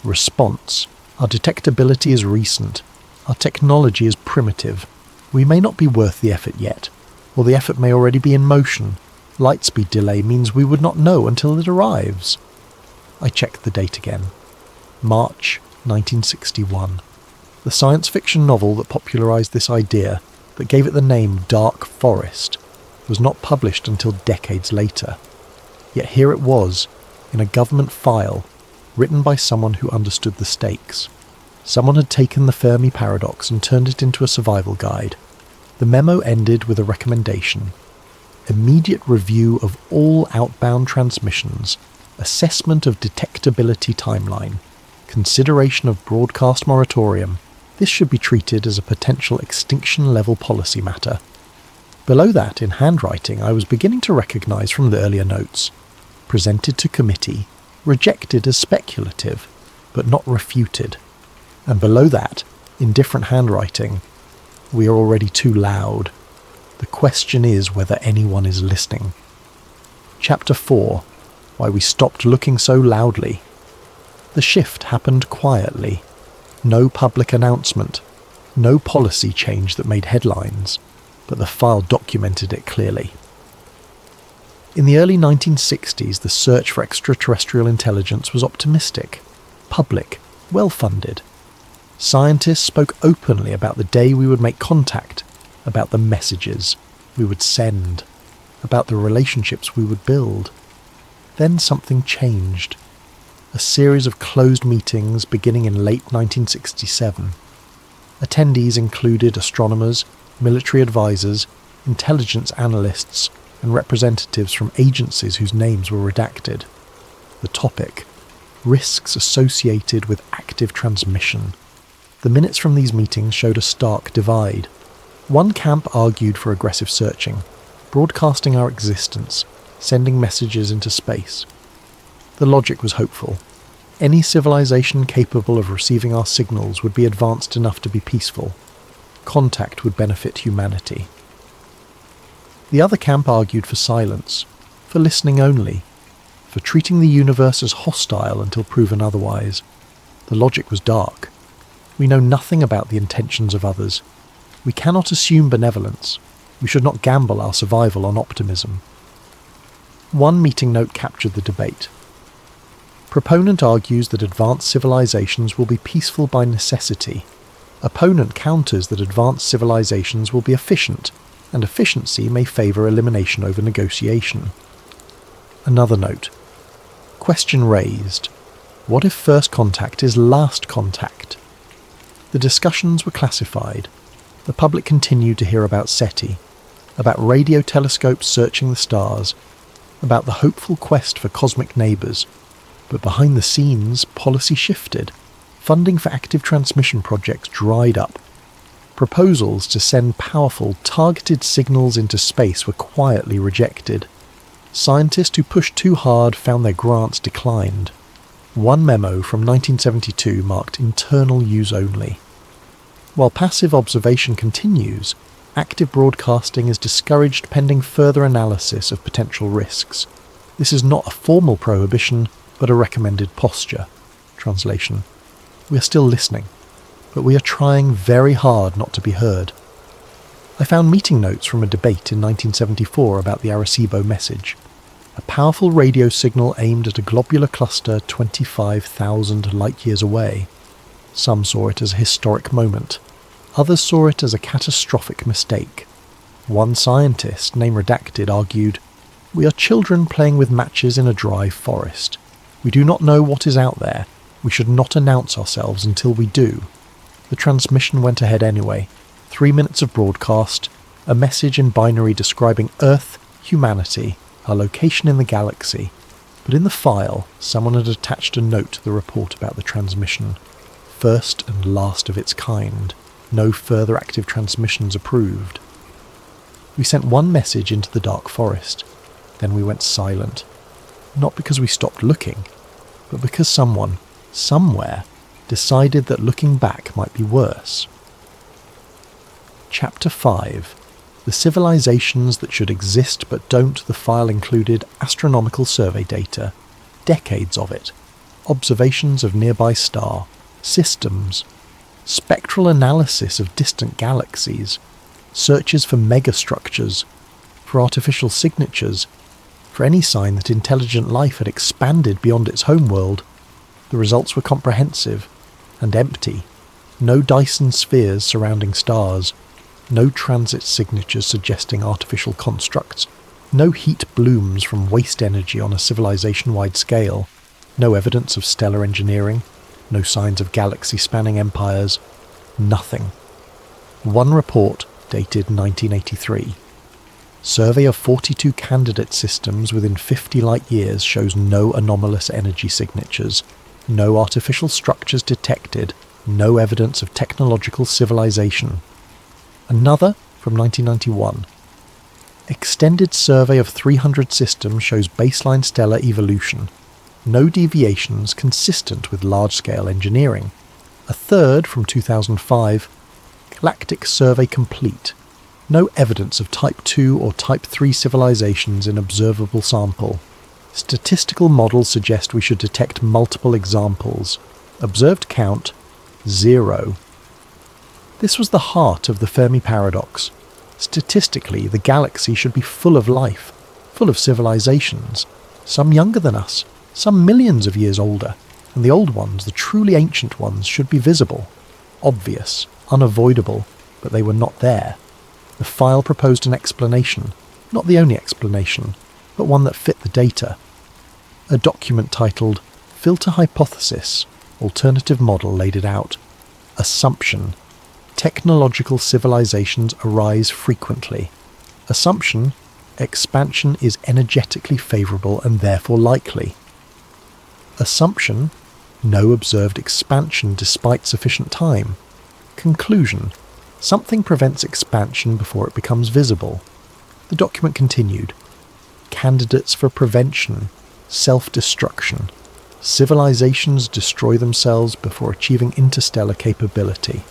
Response. Our detectability is recent. Our technology is primitive. We may not be worth the effort yet, or the effort may already be in motion. Lightspeed delay means we would not know until it arrives. I checked the date again. March 1961. The science fiction novel that popularised this idea, that gave it the name Dark Forest, was not published until decades later. Yet here it was, in a government file, written by someone who understood the stakes. Someone had taken the Fermi paradox and turned it into a survival guide. The memo ended with a recommendation. Immediate review of all outbound transmissions, assessment of detectability timeline, consideration of broadcast moratorium. This should be treated as a potential extinction-level policy matter. Below that, in handwriting, I was beginning to recognise from the earlier notes. Presented to committee, rejected as speculative, but not refuted. And below that, in different handwriting, we are already too loud. The question is whether anyone is listening. Chapter 4. Why we stopped looking so loudly. The shift happened quietly. No public announcement. No policy change that made headlines. But the file documented it clearly. In the early 1960s, the search for extraterrestrial intelligence was optimistic, public, well-funded. Scientists spoke openly about the day we would make contact, about the messages we would send, about the relationships we would build. Then something changed. A series of closed meetings beginning in late 1967. Attendees included astronomers, military advisors, intelligence analysts, and representatives from agencies whose names were redacted. The topic: risks associated with active transmission. The minutes from these meetings showed a stark divide. One camp argued for aggressive searching, broadcasting our existence, sending messages into space. The logic was hopeful. Any civilization capable of receiving our signals would be advanced enough to be peaceful. Contact would benefit humanity. The other camp argued for silence, for listening only, for treating the universe as hostile until proven otherwise. The logic was dark. We know nothing about the intentions of others. We cannot assume benevolence. We should not gamble our survival on optimism. One meeting note captured the debate. Proponent argues that advanced civilizations will be peaceful by necessity. Opponent counters that advanced civilizations will be efficient, and efficiency may favour elimination over negotiation. Another note. Question raised. What if first contact is last contact? The discussions were classified. The public continued to hear about SETI, about radio telescopes searching the stars, about the hopeful quest for cosmic neighbours. But behind the scenes, policy shifted. Funding for active transmission projects dried up. Proposals to send powerful, targeted signals into space were quietly rejected. Scientists who pushed too hard found their grants declined. One memo from 1972 marked internal use only. While passive observation continues, active broadcasting is discouraged pending further analysis of potential risks. This is not a formal prohibition, but a recommended posture. Translation. We are still listening, but we are trying very hard not to be heard. I found meeting notes from a debate in 1974 about the Arecibo message, a powerful radio signal aimed at a globular cluster 25,000 light-years away. Some saw it as a historic moment. Others saw it as a catastrophic mistake. One scientist, name redacted, argued, "We are children playing with matches in a dry forest. We do not know what is out there. We should not announce ourselves until we do." The transmission went ahead anyway. 3 minutes of broadcast, a message in binary describing Earth, humanity, our location in the galaxy. But in the file, someone had attached a note to the report about the transmission. First and last of its kind. No further active transmissions approved. We sent one message into the dark forest. Then we went silent. Not because we stopped looking, but because someone, somewhere, decided that looking back might be worse. Chapter 5. The civilizations that should exist but don't. The file included astronomical survey data, decades of it, observations of nearby star, systems, spectral analysis of distant galaxies, searches for megastructures, for artificial signatures, for any sign that intelligent life had expanded beyond its homeworld. The results were comprehensive and empty. No Dyson spheres surrounding stars, no transit signatures suggesting artificial constructs, no heat blooms from waste energy on a civilization-wide scale, no evidence of stellar engineering, no signs of galaxy-spanning empires, nothing. One report, dated 1983. Survey of 42 candidate systems within 50 light-years shows no anomalous energy signatures, no artificial structures detected, no evidence of technological civilization. Another, from 1991. Extended survey of 300 systems shows baseline stellar evolution, no deviations consistent with large-scale engineering. A third, from 2005. Galactic survey complete. No evidence of Type 2 or Type 3 civilizations in observable sample. Statistical models suggest we should detect multiple examples. Observed count, 0. This was the heart of the Fermi paradox. Statistically, the galaxy should be full of life, full of civilizations, some younger than us, some millions of years older, and the old ones, the truly ancient ones, should be visible, obvious, unavoidable, but they were not there. The file proposed an explanation, not the only explanation, but one that fit the data. A document titled Filter Hypothesis, Alternative Model laid it out. Assumption. Technological civilizations arise frequently. Assumption. Expansion is energetically favourable and therefore likely. Assumption. No observed expansion despite sufficient time. Conclusion. Something prevents expansion before it becomes visible. The document continued. Candidates for prevention. Self-destruction. Civilizations destroy themselves before achieving interstellar capability.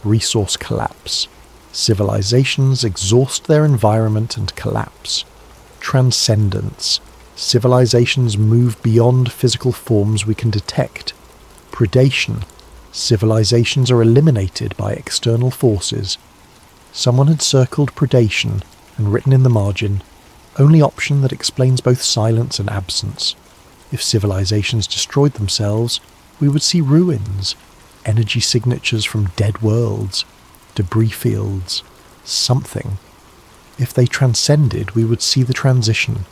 Resource collapse. Civilizations exhaust their environment and collapse. Transcendence. Civilizations move beyond physical forms we can detect. Predation. Civilizations are eliminated by external forces. Someone had circled predation and written in the margin, only option that explains both silence and absence. If civilizations destroyed themselves, we would see ruins, energy signatures from dead worlds, debris fields, something. If they transcended, we would see the transition,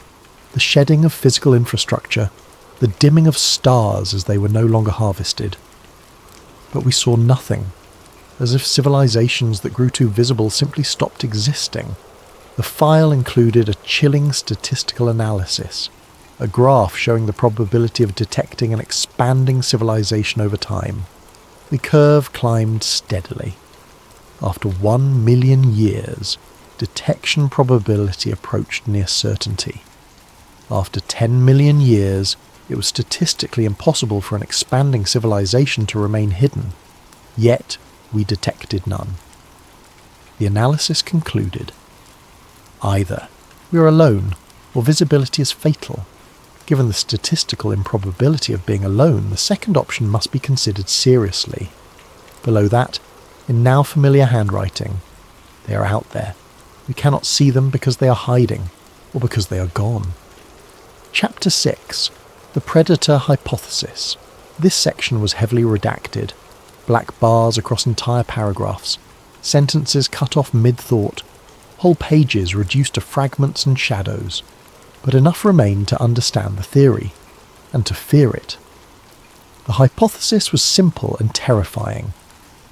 the shedding of physical infrastructure, the dimming of stars as they were no longer harvested. But we saw nothing, as if civilizations that grew too visible simply stopped existing. The file included a chilling statistical analysis, a graph showing the probability of detecting an expanding civilization over time. The curve climbed steadily. After 1 million years, detection probability approached near certainty. After 10 million years, it was statistically impossible for an expanding civilization to remain hidden. Yet, we detected none. The analysis concluded. Either we are alone, or visibility is fatal. Given the statistical improbability of being alone, the second option must be considered seriously. Below that, in now familiar handwriting, they are out there. We cannot see them because they are hiding, or because they are gone. Chapter 6. The Predator Hypothesis. This section was heavily redacted. Black bars across entire paragraphs. Sentences cut off mid-thought. Whole pages reduced to fragments and shadows. But enough remained to understand the theory, and to fear it. The hypothesis was simple and terrifying.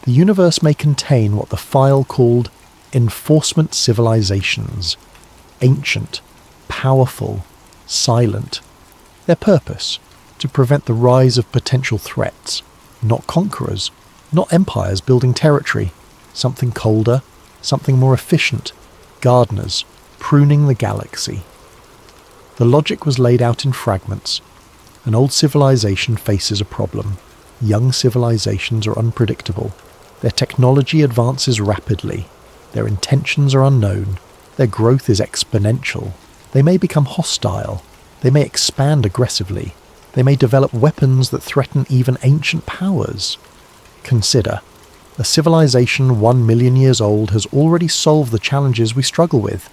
The universe may contain what the file called enforcement civilizations. Ancient, powerful, silent. Their purpose? To prevent the rise of potential threats, not conquerors, not empires building territory, something colder, something more efficient, gardeners, pruning the galaxy. The logic was laid out in fragments. An old civilization faces a problem. Young civilizations are unpredictable. Their technology advances rapidly. Their intentions are unknown. Their growth is exponential. They may become hostile. They may expand aggressively. They may develop weapons that threaten even ancient powers. Consider, a civilization 1 million years old has already solved the challenges we struggle with.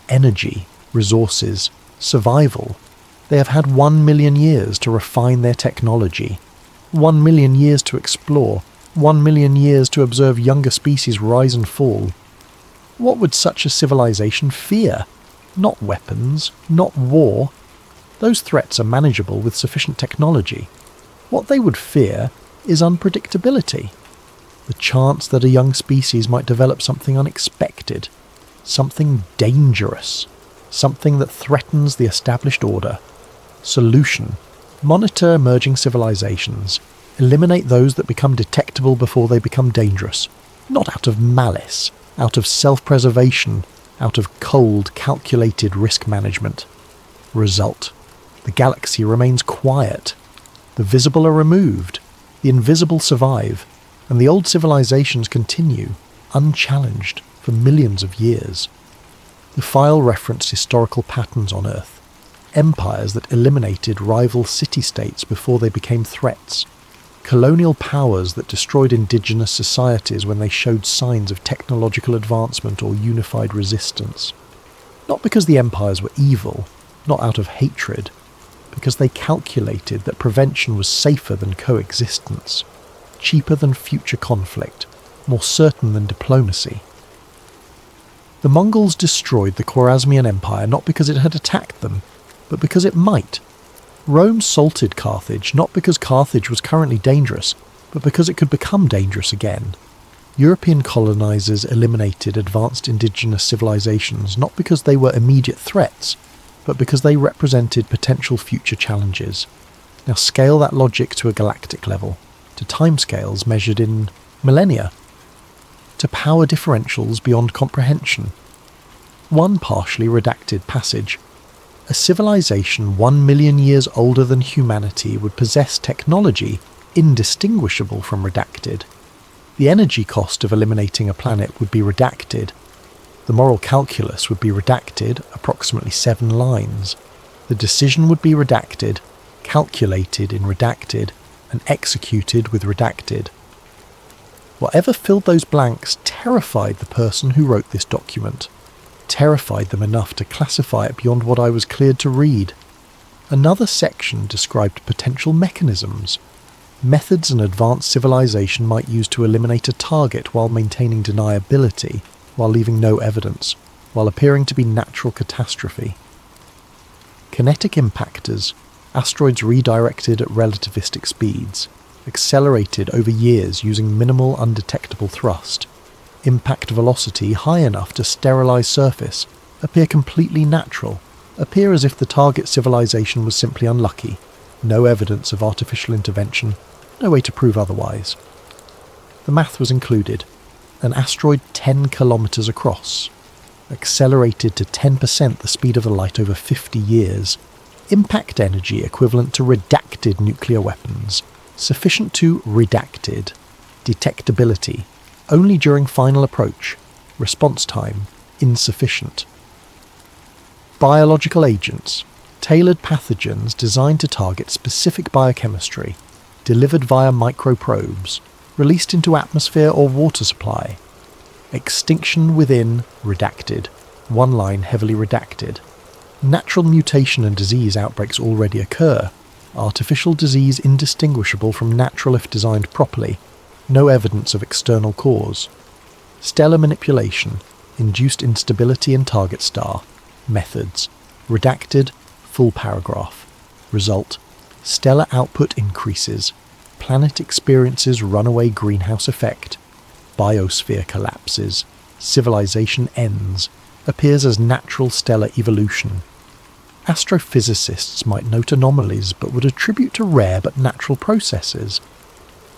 Energy, resources, survival. They have had 1 million years to refine their technology. 1 million years to explore. 1 million years to observe younger species rise and fall. What would such a civilization fear? Not weapons, not war. Those threats are manageable with sufficient technology. What they would fear is unpredictability. The chance that a young species might develop something unexpected, something dangerous, something that threatens the established order. Solution: monitor emerging civilizations. Eliminate those that become detectable before they become dangerous. Not out of malice, out of self-preservation, out of cold, calculated risk management. Result: the galaxy remains quiet. The visible are removed. The invisible survive. And the old civilizations continue, unchallenged, for millions of years. The file referenced historical patterns on Earth. Empires that eliminated rival city-states before they became threats. Colonial powers that destroyed indigenous societies when they showed signs of technological advancement or unified resistance. Not because the empires were evil, not out of hatred, because they calculated that prevention was safer than coexistence, cheaper than future conflict, more certain than diplomacy. The Mongols destroyed the Khwarezmian Empire not because it had attacked them, but because it might. Rome salted Carthage not because Carthage was currently dangerous, but because it could become dangerous again. European colonizers eliminated advanced indigenous civilizations not because they were immediate threats, but because they represented potential future challenges. Now scale that logic to a galactic level, to timescales measured in millennia, to power differentials beyond comprehension. One partially redacted passage. A civilization 1 million years older than humanity would possess technology indistinguishable from redacted. The energy cost of eliminating a planet would be redacted. The moral calculus would be redacted, approximately 7 lines. The decision would be redacted, calculated in redacted, and executed with redacted. Whatever filled those blanks terrified the person who wrote this document, terrified them enough to classify it beyond what I was cleared to read. Another section described potential mechanisms, methods an advanced civilization might use to eliminate a target while maintaining deniability, while leaving no evidence, while appearing to be natural catastrophe. Kinetic impactors, asteroids redirected at relativistic speeds, accelerated over years using minimal undetectable thrust, impact velocity high enough to sterilize surface, appear completely natural, appear as if the target civilization was simply unlucky, no evidence of artificial intervention, no way to prove otherwise. The math was included. An asteroid 10 kilometers across, accelerated to 10% the speed of the light over 50 years, impact energy equivalent to redacted nuclear weapons, sufficient to redacted, detectability, only during final approach, response time, insufficient. Biological agents, tailored pathogens designed to target specific biochemistry, delivered via microprobes, released into atmosphere or water supply. Extinction within redacted, 1 line heavily redacted. Natural mutation and disease outbreaks already occur. Artificial disease indistinguishable from natural if designed properly. No evidence of external cause. Stellar manipulation, induced instability in target star. Methods. Redacted, full paragraph. Result. Stellar output increases. Planet experiences runaway greenhouse effect. Biosphere collapses. Civilization ends. Appears as natural stellar evolution. Astrophysicists might note anomalies but would attribute to rare but natural processes.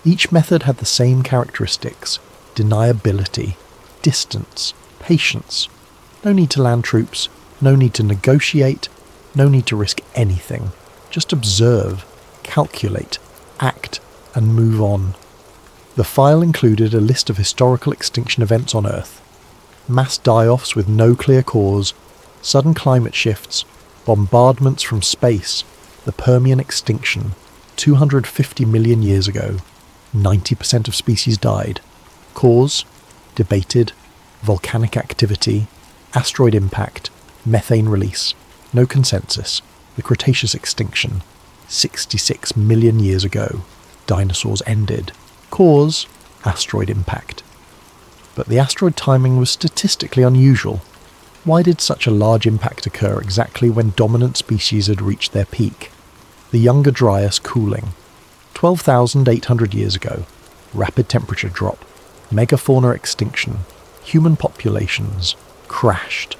Each method had the same characteristics: deniability, distance, patience. No need to land troops, no need to negotiate, no need to risk anything. Just observe, calculate, act, and move on. The file included a list of historical extinction events on Earth: mass die-offs with no clear cause, sudden climate shifts, bombardments from space, the Permian extinction, 250 million years ago, 90% of species died. Cause? Debated. Volcanic activity, asteroid impact, methane release. No consensus. The Cretaceous extinction, 66 million years ago. Dinosaurs ended. Cause? Asteroid impact. But the asteroid timing was statistically unusual. Why did such a large impact occur exactly when dominant species had reached their peak? The Younger Dryas cooling. 12,800 years ago. Rapid temperature drop. Megafauna extinction. Human populations. Crashed.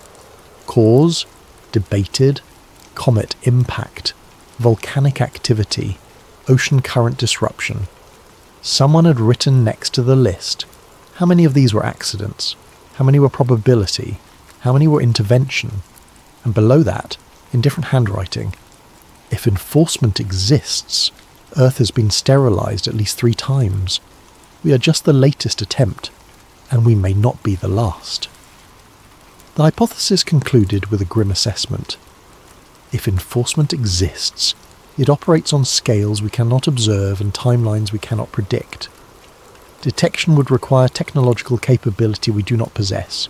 Cause? Debated. Comet impact. Volcanic activity. Ocean current disruption. Someone had written next to the list: how many of these were accidents? How many were probability? How many were intervention? And below that, in different handwriting, if enforcement exists, Earth has been sterilized at least 3 times. We are just the latest attempt, and we may not be the last. The hypothesis concluded with a grim assessment. If enforcement exists, it operates on scales we cannot observe and timelines we cannot predict. Detection would require technological capability we do not possess.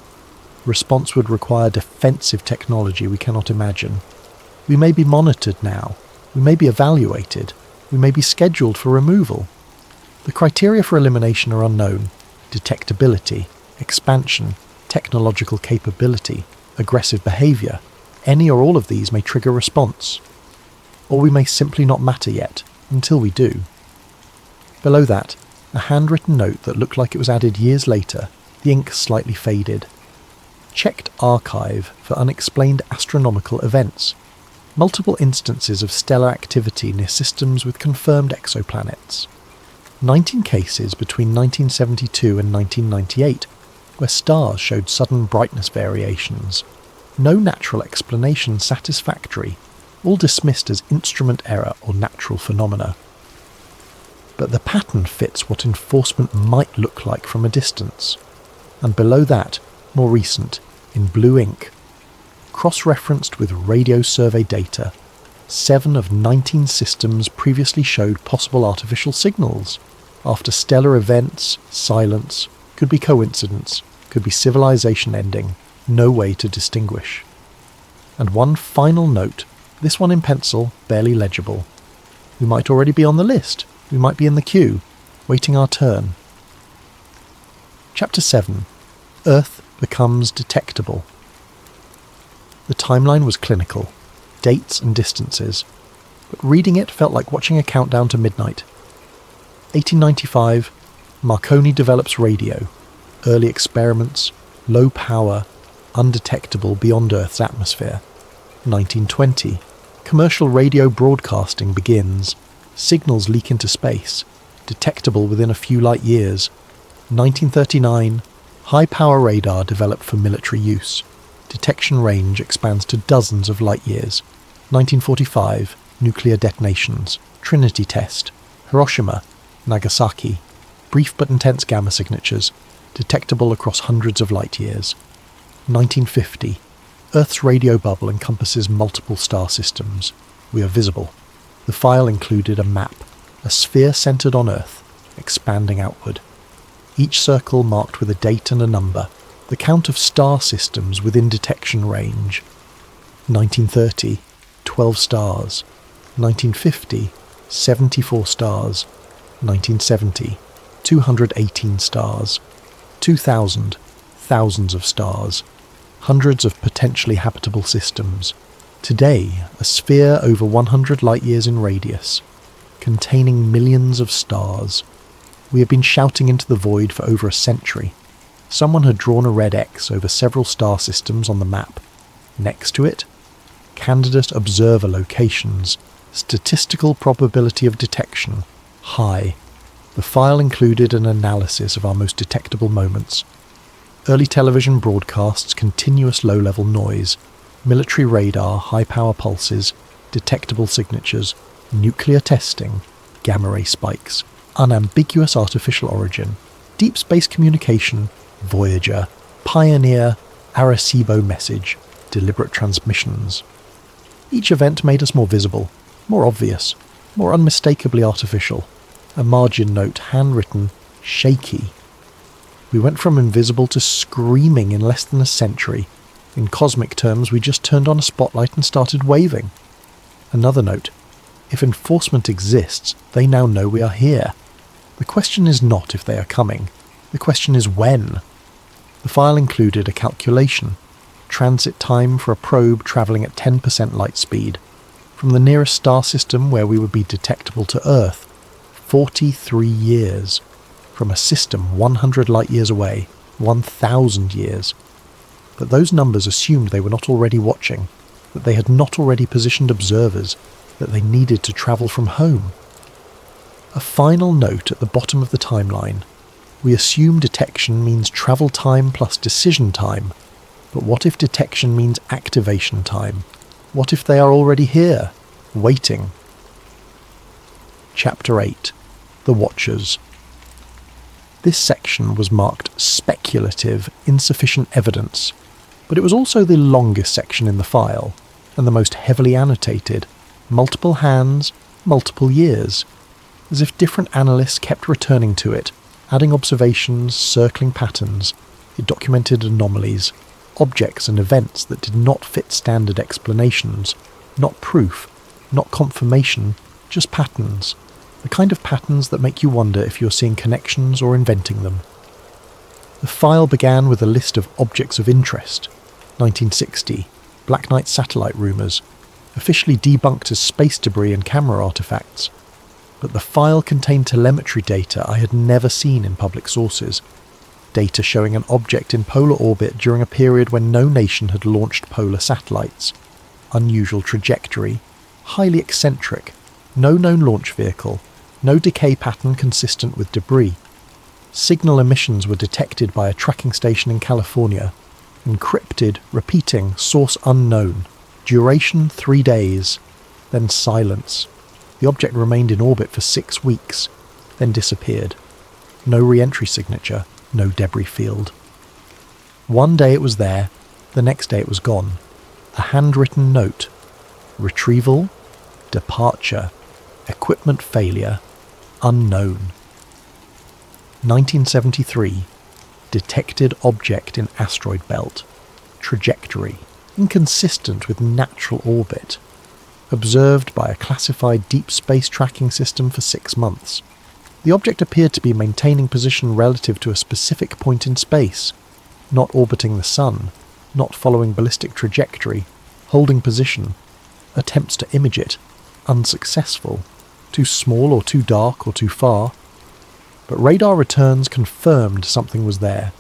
Response would require defensive technology we cannot imagine. We may be monitored now. We may be evaluated. We may be scheduled for removal. The criteria for elimination are unknown: detectability, expansion, technological capability, aggressive behaviour. Any or all of these may trigger response. Or we may simply not matter yet, until we do. Below that, a handwritten note that looked like it was added years later, the ink slightly faded. Checked archive for unexplained astronomical events. Multiple instances of stellar activity near systems with confirmed exoplanets. 19 cases between 1972 and 1998, where stars showed sudden brightness variations. No natural explanation satisfactory, all dismissed as instrument error or natural phenomena. But the pattern fits what enforcement might look like from a distance. And below that, more recent, in blue ink, cross-referenced with radio survey data, 7 of 19 systems previously showed possible artificial signals. After stellar events, silence, could be coincidence, could be civilization ending, no way to distinguish. And one final note, this one in pencil, barely legible. We might already be on the list. We might be in the queue, waiting our turn. Chapter 7. Earth becomes detectable. The timeline was clinical, dates and distances, but reading it felt like watching a countdown to midnight. 1895, Marconi develops radio, early experiments, low power, undetectable beyond Earth's atmosphere. 1920, commercial radio broadcasting begins, signals leak into space, detectable within a few light years. 1939, high-power radar developed for military use. Detection range expands to dozens of light years. 1945, nuclear detonations, Trinity test, Hiroshima, Nagasaki, brief but intense gamma signatures, detectable across hundreds of light years. 1950, Earth's radio bubble encompasses multiple star systems. We are visible. The file included a map, a sphere centered on Earth, expanding outward. Each circle marked with a date and a number, the count of star systems within detection range. 1930, 12 stars. 1950, 74 stars. 1970, 218 stars. 2000, thousands of stars. Hundreds of potentially habitable systems. Today, a sphere over 100 light-years in radius, containing millions of stars. We have been shouting into the void for over a century. Someone had drawn a red X over several star systems on the map. Next to it, candidate observer locations, statistical probability of detection, high. The file included an analysis of our most detectable moments. Early television broadcasts, continuous low-level noise, military radar, high-power pulses, detectable signatures, nuclear testing, gamma-ray spikes, unambiguous artificial origin, deep space communication, Voyager, Pioneer, Arecibo message, deliberate transmissions. Each event made us more visible, more obvious, more unmistakably artificial. A margin note, handwritten, shaky. We went from invisible to screaming in less than a century. In cosmic terms, we just turned on a spotlight and started waving. Another note. If enforcement exists, they now know we are here. The question is not if they are coming. The question is when. The file included a calculation. Transit time for a probe travelling at 10% light speed. From the nearest star system where we would be detectable to Earth, 43 years. From a system 100 light years away, 1,000 years. But those numbers assumed they were not already watching, that they had not already positioned observers, that they needed to travel from home. A final note at the bottom of the timeline. We assume detection means travel time plus decision time, but what if detection means activation time? What if they are already here, waiting? Chapter 8. The Watchers. This section was marked speculative, insufficient evidence, but it was also the longest section in the file, and the most heavily annotated, multiple hands, multiple years, as if different analysts kept returning to it, adding observations, circling patterns. It documented anomalies, objects and events that did not fit standard explanations, not proof, not confirmation, just patterns. The kind of patterns that make you wonder if you're seeing connections or inventing them. The file began with a list of objects of interest. 1960, Black Knight satellite rumours, officially debunked as space debris and camera artefacts. But the file contained telemetry data I had never seen in public sources. Data showing an object in polar orbit during a period when no nation had launched polar satellites. Unusual trajectory, highly eccentric, no known launch vehicle, no decay pattern consistent with debris. Signal emissions were detected by a tracking station in California. Encrypted, repeating, source unknown. Duration 3 days. Then silence. The object remained in orbit for 6 weeks, then disappeared. No re-entry signature, no debris field. One day it was there, the next day it was gone. A handwritten note. Retrieval, departure, equipment failure, unknown. 1973. Detected object in asteroid belt. Trajectory, inconsistent with natural orbit. Observed by a classified deep space tracking system for 6 months. The object appeared to be maintaining position relative to a specific point in space, not orbiting the sun, not following ballistic trajectory, holding position. Attempts to image it, unsuccessful, too small or too dark or too far. But radar returns confirmed something was there.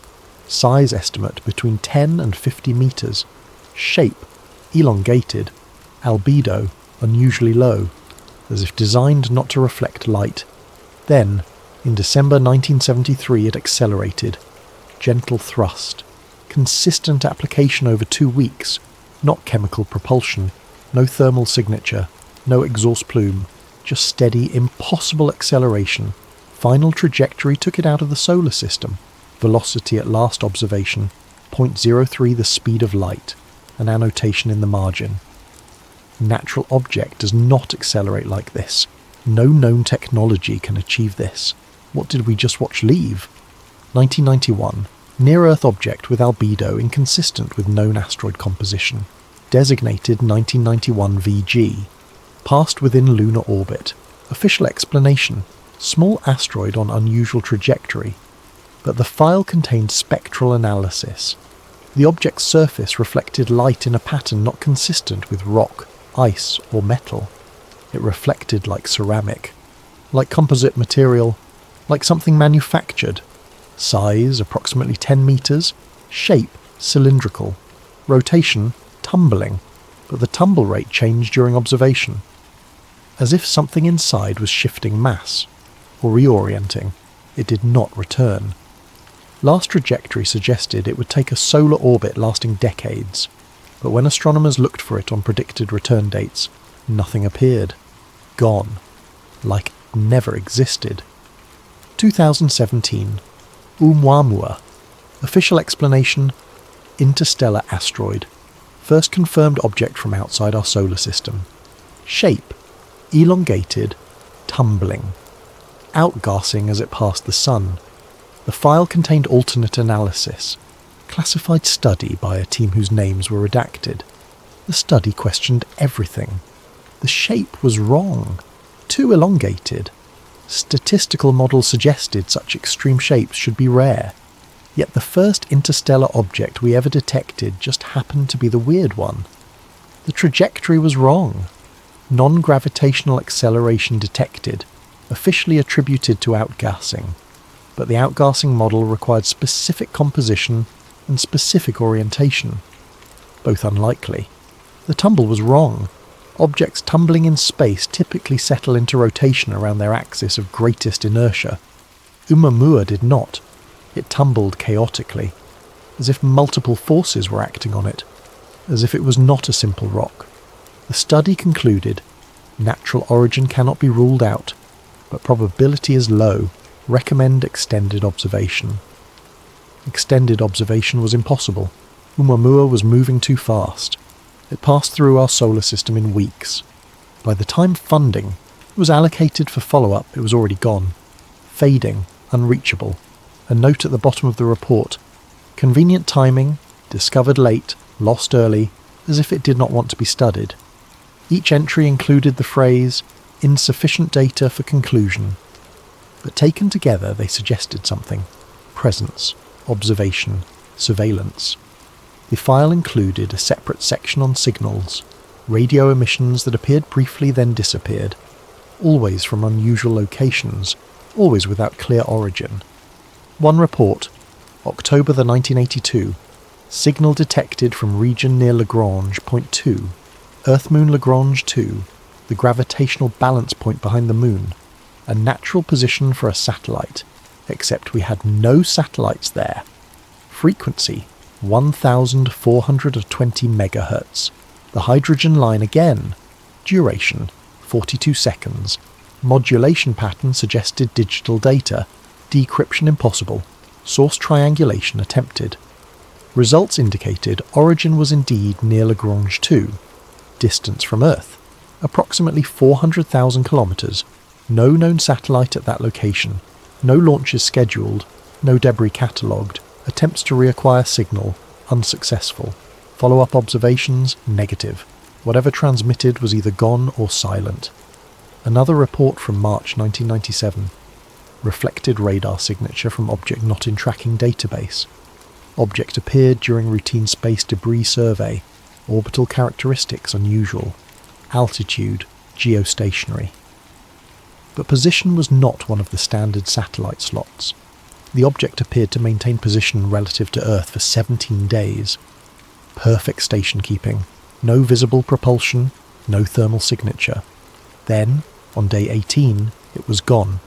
Size estimate between 10 and 50 meters. Shape, elongated. Albedo, unusually low, as if designed not to reflect light. Then, in December 1973, it accelerated. Gentle thrust. Consistent application over 2 weeks. Not chemical propulsion. No thermal signature. No exhaust plume. Just steady, impossible acceleration. Final trajectory took it out of the solar system. Velocity at last observation, 0.03 the speed of light. An annotation in the margin. Natural object does not accelerate like this. No known technology can achieve this. What did we just watch leave? 1991. Near-Earth object with albedo inconsistent with known asteroid composition. Designated 1991 VG. Passed within lunar orbit. Official explanation. Small asteroid on unusual trajectory. But the file contained spectral analysis. The object's surface reflected light in a pattern not consistent with rock, ice, or metal. It reflected like ceramic, like composite material, like something manufactured. Size, approximately 10 meters. Shape, cylindrical. Rotation, tumbling. but the tumble rate changed during observation, as if something inside was shifting mass, or reorienting. It did not return. Last trajectory suggested it would take a solar orbit lasting decades, but when astronomers looked for it on predicted return dates, nothing appeared. Gone. Like it never existed. 2017. Oumuamua. Official explanation: interstellar asteroid. First confirmed object from outside our solar system. Shape: elongated, tumbling, outgassing as it passed the sun. The file contained alternate analysis. Classified study by a team whose names were redacted. The study questioned everything. The shape was wrong. Too elongated. Statistical models suggested such extreme shapes should be rare. Yet the first interstellar object we ever detected just happened to be the weird one. The trajectory was wrong. Non-gravitational acceleration detected, officially attributed to outgassing. But the outgassing model required specific composition and specific orientation. Both unlikely. The tumble was wrong. Objects tumbling in space typically settle into rotation around their axis of greatest inertia. Oumuamua did not. It tumbled chaotically, as if multiple forces were acting on it, as if it was not a simple rock. The study concluded, natural origin cannot be ruled out, but probability is low. Recommend extended observation. Extended observation was impossible. Oumuamua was moving too fast. It passed through our solar system in weeks. By the time funding was allocated for follow-up, it was already gone. Fading, unreachable. A note at the bottom of the report. Convenient timing, discovered late, lost early, as if it did not want to be studied. Each entry included the phrase, insufficient data for conclusion. But taken together they suggested something. Presence, observation, surveillance. The file included a separate section on signals, radio emissions that appeared briefly then disappeared, always from unusual locations, always without clear origin. One report, October the 1982, signal detected from region near Lagrange, point 2, Earth-Moon Lagrange 2, the gravitational balance point behind the Moon, a natural position for a satellite, except we had no satellites there. Frequency, 1420 MHz. The hydrogen line again. Duration, 42 seconds. Modulation pattern suggested digital data. Decryption impossible. Source triangulation attempted. Results indicated origin was indeed near Lagrange 2. Distance from Earth, approximately 400,000 kilometres. No known satellite at that location. No launches scheduled. No debris catalogued. Attempts to reacquire signal, unsuccessful. Follow-up observations, negative. Whatever transmitted was either gone or silent. Another report from March 1997. Reflected radar signature from object not in tracking database. Object appeared during routine space debris survey. Orbital characteristics unusual. Altitude, geostationary. But position was not one of the standard satellite slots. The object appeared to maintain position relative to Earth for 17 days. Perfect station keeping, no visible propulsion, no thermal signature. Then, on day 18, it was gone.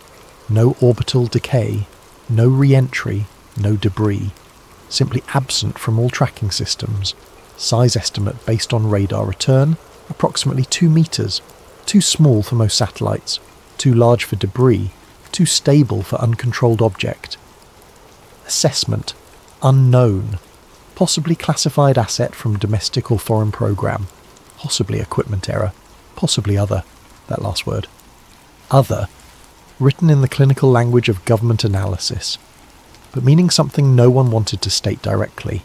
No orbital decay, no re-entry, no debris. Simply absent from all tracking systems. Size estimate based on radar return, approximately 2 meters. Too small for most satellites, too large for debris, too stable for uncontrolled object. Assessment, unknown. Possibly classified asset from domestic or foreign program. Possibly equipment error. Possibly other. That last word. Other. Written in the clinical language of government analysis. But meaning something no one wanted to state directly.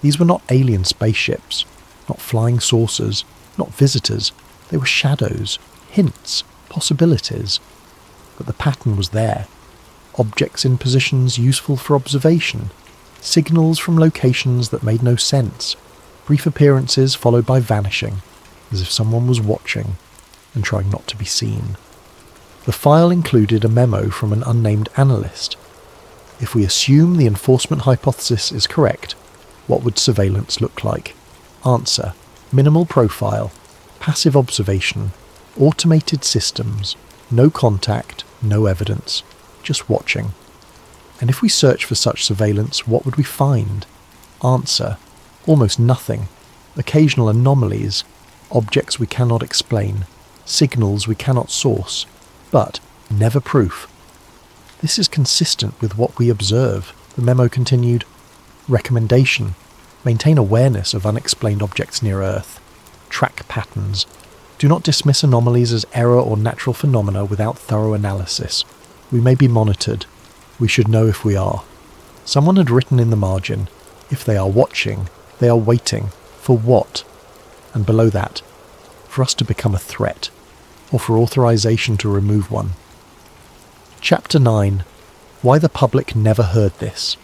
These were not alien spaceships. Not flying saucers. Not visitors. They were shadows. Hints. Possibilities. But the pattern was there. Objects in positions useful for observation. Signals from locations that made no sense. Brief appearances followed by vanishing, as if someone was watching and trying not to be seen. The file included a memo from an unnamed analyst. If we assume the enforcement hypothesis is correct, what would surveillance look like? Answer: Minimal profile, passive observation, automated systems, no contact, no evidence, just watching. And if we search for such surveillance, what would we find? Answer: almost nothing. Occasional anomalies, objects we cannot explain, signals we cannot source, but never proof. This is consistent with what we observe. The memo continued. Recommendation: maintain awareness of unexplained objects near Earth. Track patterns. Do not dismiss anomalies as error or natural phenomena without thorough analysis. We may be monitored. We should know if we are. Someone had written in the margin, if they are watching, they are waiting. For what? And below that, for us to become a threat, or for authorization to remove one. Chapter 9. Why the public never heard this.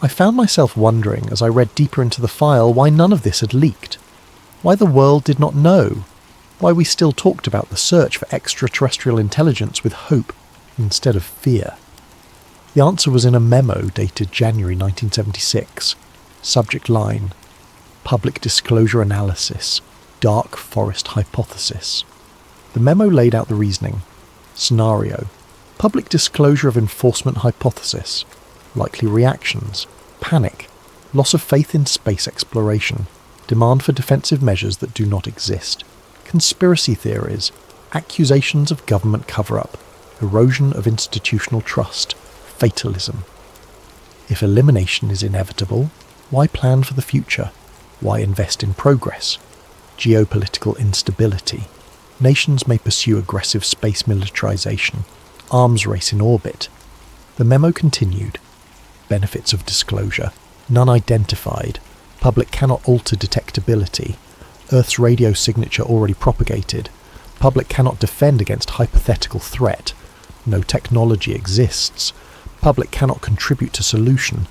I found myself wondering as I read deeper into the file why none of this had leaked. Why the world did not know. Why we still talked about the search for extraterrestrial intelligence with hope instead of fear. The answer was in a memo dated January 1976. Subject line: Public Disclosure Analysis, Dark Forest Hypothesis. The memo laid out the reasoning. Scenario: Public disclosure of enforcement hypothesis. Likely reactions: panic, loss of faith in space exploration, demand for defensive measures that do not exist, conspiracy theories, accusations of government cover-up, erosion of institutional trust, fatalism. If elimination is inevitable, why plan for the future? Why invest in progress? Geopolitical instability. Nations may pursue aggressive space militarization. Arms race in orbit. The memo continued. Benefits of disclosure. None identified. Public cannot alter detectability. Earth's radio signature already propagated. Public cannot defend against hypothetical threat. No technology exists. Public cannot contribute to solution.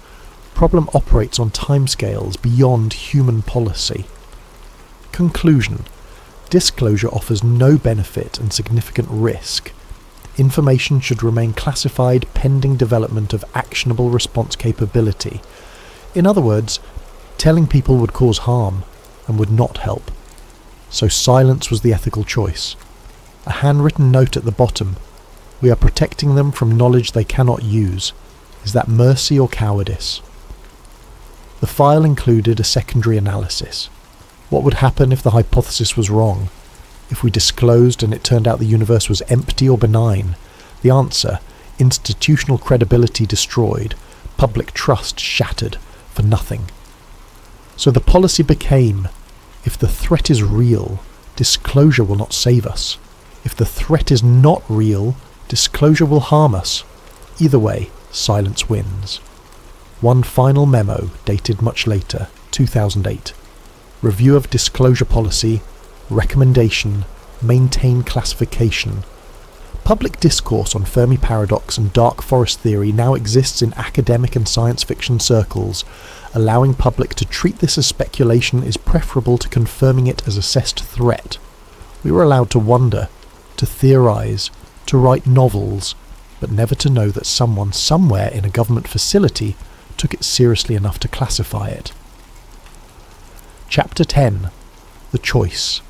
Problem operates on timescales beyond human policy. Conclusion: disclosure offers no benefit and significant risk. Information should remain classified pending development of actionable response capability. In other words, telling people would cause harm and would not help. So silence was the ethical choice. A handwritten note at the bottom: we are protecting them from knowledge they cannot use. Is that mercy or cowardice? The file included a secondary analysis. What would happen if the hypothesis was wrong? If we disclosed and it turned out the universe was empty or benign? The answer: institutional credibility destroyed, public trust shattered, for nothing. So the policy became, if the threat is real, disclosure will not save us. If the threat is not real, disclosure will harm us. Either way, silence wins. One final memo, dated much later, 2008. Review of disclosure policy. Recommendation: maintain classification. Public discourse on Fermi paradox and dark forest theory now exists in academic and science fiction circles. Allowing public to treat this as speculation is preferable to confirming it as assessed threat. We were allowed to wonder, to theorize, to write novels, but never to know that someone somewhere in a government facility took it seriously enough to classify it. Chapter 10. The Choice.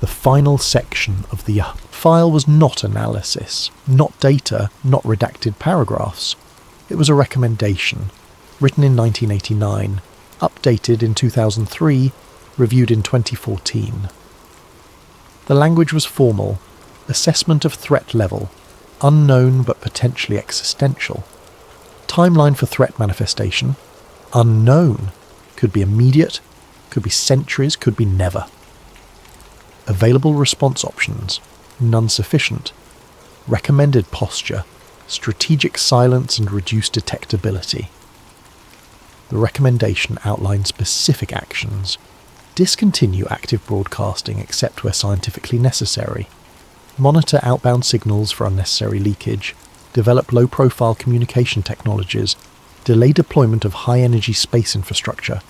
The final section of the file was not analysis, not data, not redacted paragraphs. It was a recommendation, written in 1989, updated in 2003, reviewed in 2014. The language was formal, assessment of threat level, unknown but potentially existential. Timeline for threat manifestation, unknown, could be immediate, could be centuries, could be never. Available response options, none sufficient. Recommended posture, strategic silence and reduced detectability. The recommendation outlines specific actions. Discontinue active broadcasting except where scientifically necessary. Monitor outbound signals for unnecessary leakage. Develop low-profile communication technologies. Delay deployment of high-energy space infrastructure.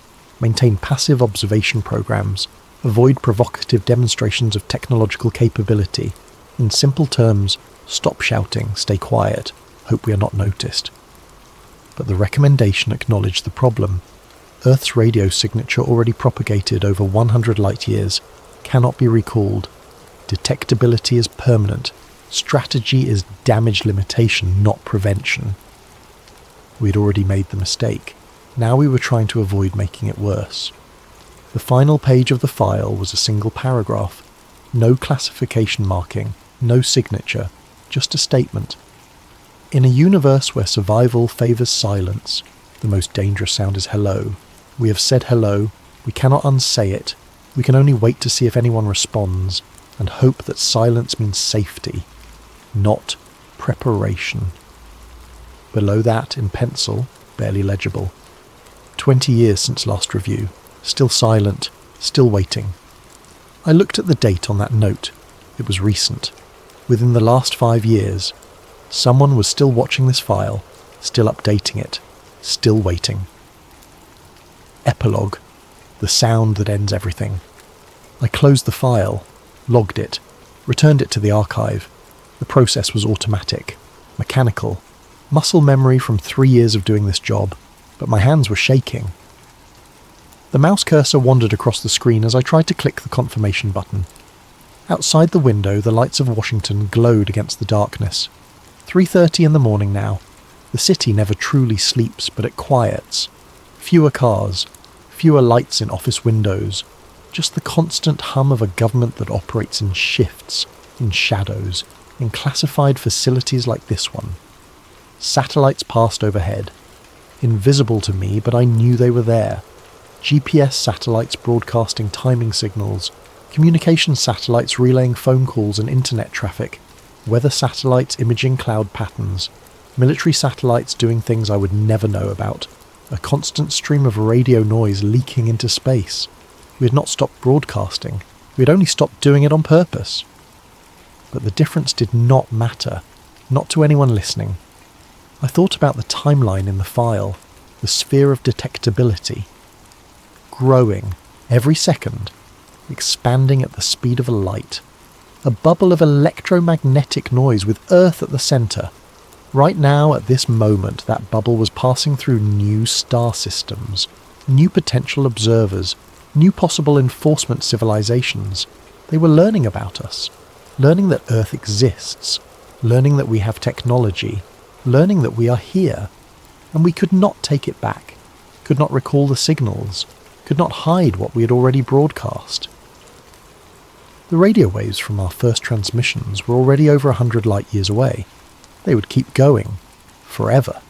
Maintain passive observation programs. Avoid provocative demonstrations of technological capability. In simple terms, stop shouting, stay quiet, hope we are not noticed. But the recommendation acknowledged the problem. Earth's radio signature, already propagated over 100 light-years, cannot be recalled. Detectability is permanent. Strategy is damage limitation, not prevention. We had already made the mistake. Now we were trying to avoid making it worse. The final page of the file was a single paragraph. No classification marking, no signature, just a statement. In a universe where survival favours silence, the most dangerous sound is hello. We have said hello, we cannot unsay it, we can only wait to see if anyone responds, and hope that silence means safety, not preparation. Below that, in pencil, barely legible. 20 years since last review, still silent, still waiting. I looked at the date on that note. It was recent. Within the last 5 years, someone was still watching this file, still updating it, still waiting. Epilogue, the sound that ends everything. I closed the file, logged it, returned it to the archive. The process was automatic, mechanical, muscle memory from 3 years of doing this job, but my hands were shaking. The mouse cursor wandered across the screen as I tried to click the confirmation button. Outside the window, the lights of Washington glowed against the darkness. 3:30 in the morning now. The city never truly sleeps, but it quiets. Fewer cars, fewer lights in office windows, just the constant hum of a government that operates in shifts, in shadows, in classified facilities like this one. Satellites passed overhead. Invisible to me, but I knew they were there. GPS satellites broadcasting timing signals, communication satellites relaying phone calls and internet traffic, weather satellites imaging cloud patterns, military satellites doing things I would never know about, a constant stream of radio noise leaking into space. We had not stopped broadcasting, we had only stopped doing it on purpose. But the difference did not matter, not to anyone listening. I thought about the timeline in the file, the sphere of detectability, growing every second, expanding at the speed of a light, a bubble of electromagnetic noise with Earth at the centre. Right now, at this moment, that bubble was passing through new star systems, new potential observers, new possible enforcement civilizations. They were learning about us, learning that Earth exists, learning that we have technology, learning that we are here, and we could not take it back, could not recall the signals, could not hide what we had already broadcast. The radio waves from our first transmissions were already over 100 light-years away. They would keep going, forever,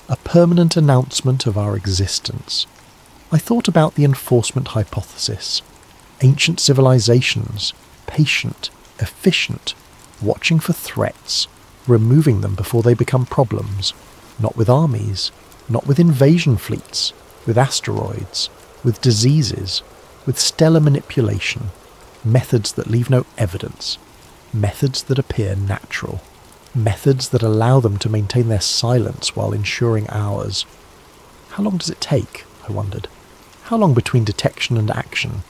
a permanent announcement of our existence. I thought about the enforcement hypothesis. Ancient civilizations, patient, efficient, watching for threats, removing them before they become problems, not with armies, not with invasion fleets, with asteroids, with diseases, with stellar manipulation, methods that leave no evidence, methods that appear natural, methods that allow them to maintain their silence while ensuring ours. How long does it take, I wondered? How long between detection and action?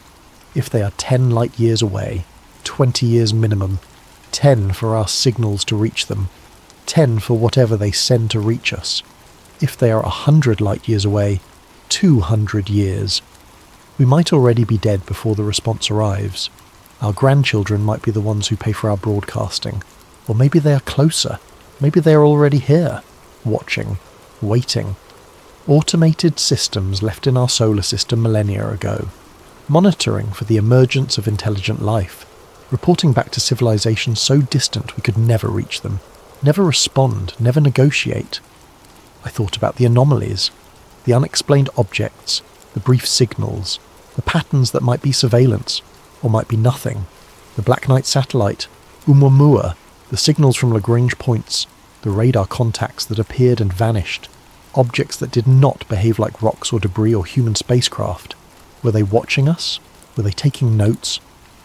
If they are 10 light-years away, 20 years minimum, 10 for our signals to reach them, 10 for whatever they send to reach us. If they are 100 light-years away, 200 years. We might already be dead before the response arrives. Our grandchildren might be the ones who pay for our broadcasting. Or maybe they are closer. Maybe they are already here, watching, waiting. Automated systems left in our solar system millennia ago, monitoring for the emergence of intelligent life, reporting back to civilizations so distant we could never reach them, never respond, never negotiate. I thought about the anomalies, the unexplained objects, the brief signals, the patterns that might be surveillance, or might be nothing, the Black Knight satellite, Oumuamua, the signals from Lagrange points, the radar contacts that appeared and vanished, objects that did not behave like rocks or debris or human spacecraft. Were they watching us? Were they taking notes?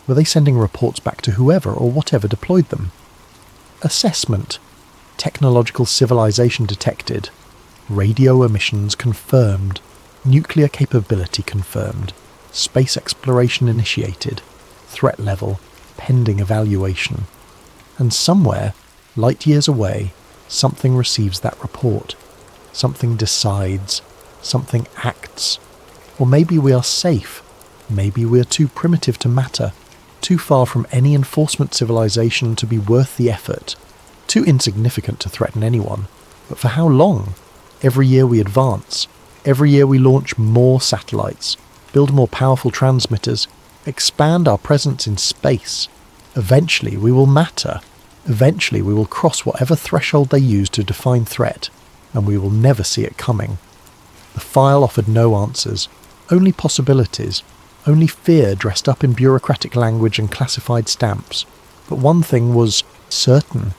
Were they sending reports back to whoever or whatever deployed them? Assessment. Technological civilization detected. Radio emissions confirmed. Nuclear capability confirmed. Space exploration initiated. Threat level pending evaluation. And somewhere, light-years away, something receives that report. Something decides. Something acts. Or maybe we are safe. Maybe we are too primitive to matter, too far from any enforcement civilization to be worth the effort, too insignificant to threaten anyone. But for how long? Every year we advance. Every year we launch more satellites, build more powerful transmitters, expand our presence in space. Eventually we will matter. Eventually we will cross whatever threshold they use to define threat, and we will never see it coming. The file offered no answers, only possibilities, only fear dressed up in bureaucratic language and classified stamps. But one thing was certain.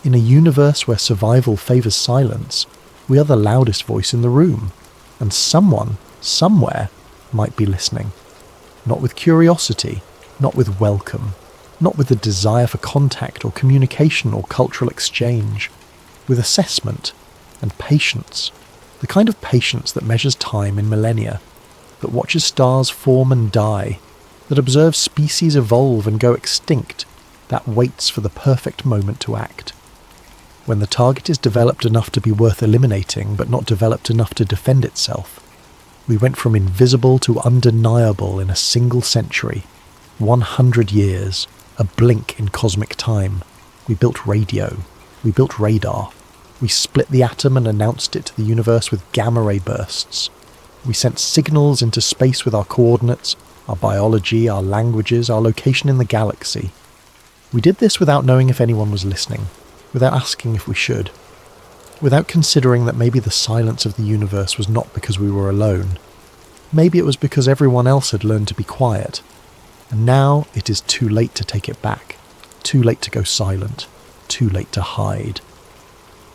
In a universe where survival favours silence, we are the loudest voice in the room, and someone, somewhere, might be listening. Not with curiosity, not with welcome, not with the desire for contact or communication or cultural exchange, with assessment and patience, the kind of patience that measures time in millennia, that watches stars form and die, that observes species evolve and go extinct, that waits for the perfect moment to act. When the target is developed enough to be worth eliminating but not developed enough to defend itself. We went from invisible to undeniable in a single century, 100 years, a blink in cosmic time. We built radio, we built radar, we split the atom and announced it to the universe with gamma-ray bursts. We sent signals into space with our coordinates, our biology, our languages, our location in the galaxy. We did this without knowing if anyone was listening, without asking if we should, without considering that maybe the silence of the universe was not because we were alone. Maybe it was because everyone else had learned to be quiet, and now it is too late to take it back, too late to go silent, too late to hide.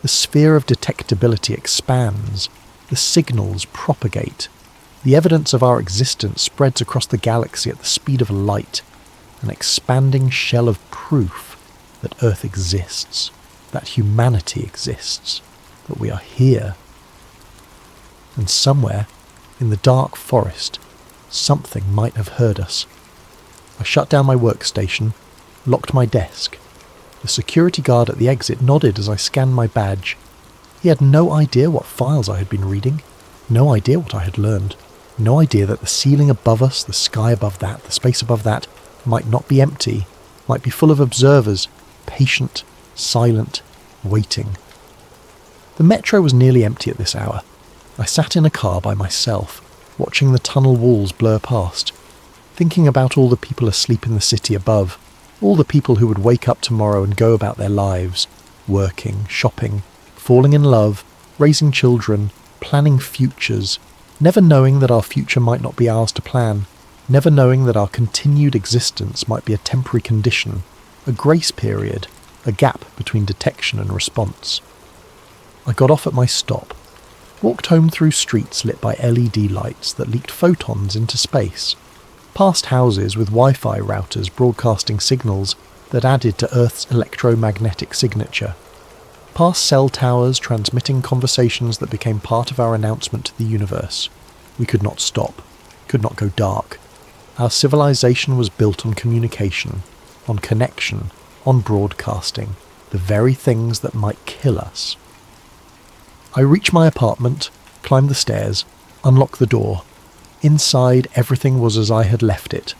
The sphere of detectability expands, the signals propagate, the evidence of our existence spreads across the galaxy at the speed of light, an expanding shell of proof that Earth exists, that humanity exists, that we are here. And somewhere, in the dark forest, something might have heard us. I shut down my workstation, locked my desk. The security guard at the exit nodded as I scanned my badge. He had no idea what files I had been reading, no idea what I had learned, no idea that the ceiling above us, the sky above that, the space above that, might not be empty, might be full of observers, patient, silent, waiting. The metro was nearly empty at this hour. I sat in a car by myself, watching the tunnel walls blur past, thinking about all the people asleep in the city above, all the people who would wake up tomorrow and go about their lives, working, shopping, falling in love, raising children, planning futures, never knowing that our future might not be ours to plan, never knowing that our continued existence might be a temporary condition, a grace period, a gap between detection and response. I got off at my stop, walked home through streets lit by LED lights that leaked photons into space, past houses with Wi-Fi routers broadcasting signals that added to Earth's electromagnetic signature, past cell towers transmitting conversations that became part of our announcement to the universe. We could not stop, could not go dark. Our civilization was built on communication, on connection, on broadcasting, the very things that might kill us. I reached my apartment, climbed the stairs, unlocked the door. Inside, everything was as I had left it.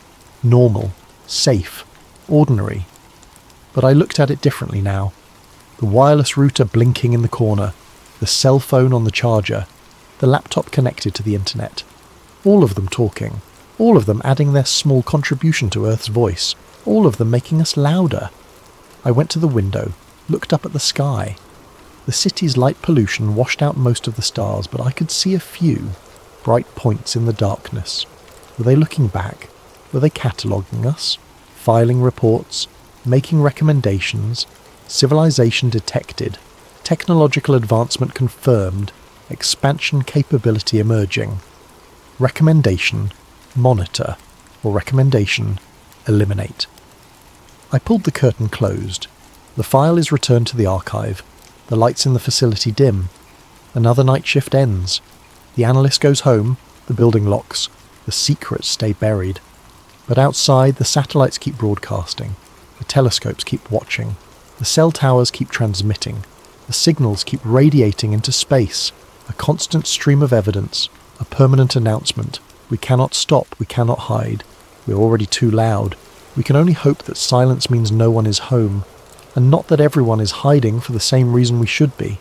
Normal, safe, ordinary. But I looked at it differently now. The wireless router blinking in the corner, the cell phone on the charger, the laptop connected to the internet. All of them talking, all of them adding their small contribution to Earth's voice, all of them making us louder. I went to the window, looked up at the sky. The city's light pollution washed out most of the stars, but I could see a few bright points in the darkness. Were they looking back? Were they cataloguing us? Filing reports? Making recommendations? Civilization detected? Technological advancement confirmed? Expansion capability emerging? Recommendation, monitor, or recommendation, eliminate. I pulled the curtain closed. The file is returned to the archive. The lights in the facility dim. Another night shift ends. The analyst goes home, the building locks, the secrets stay buried. But outside, the satellites keep broadcasting, the telescopes keep watching, the cell towers keep transmitting, the signals keep radiating into space, a constant stream of evidence, A permanent announcement. We cannot stop, we cannot hide. We're already too loud. We can only hope that silence means no one is home, and not that everyone is hiding for the same reason we should be.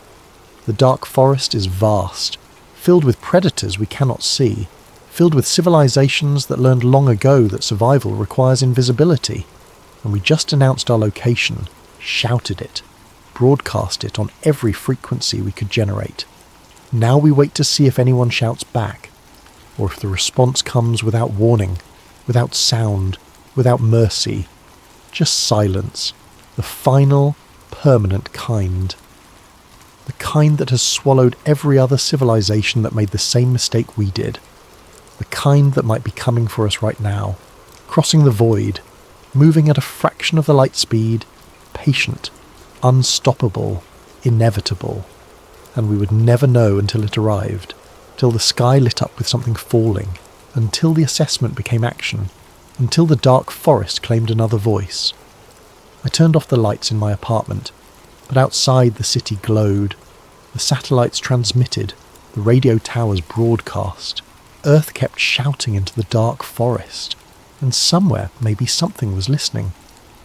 The dark forest is vast, filled with predators we cannot see, filled with civilizations that learned long ago that survival requires invisibility. And we just announced our location, shouted it, broadcast it on every frequency we could generate. Now we wait to see if anyone shouts back, or if the response comes without warning, without sound, without mercy. Just silence, the final, permanent kind. The kind that has swallowed every other civilization that made the same mistake we did. The kind that might be coming for us right now, crossing the void, moving at a fraction of the light speed, patient, unstoppable, inevitable. And we would never know until it arrived, till the sky lit up with something falling, until the assessment became action, until the dark forest claimed another voice. I turned off the lights in my apartment, but outside the city glowed. The satellites transmitted, the radio towers broadcast. Earth kept shouting into the dark forest, and somewhere maybe something was listening,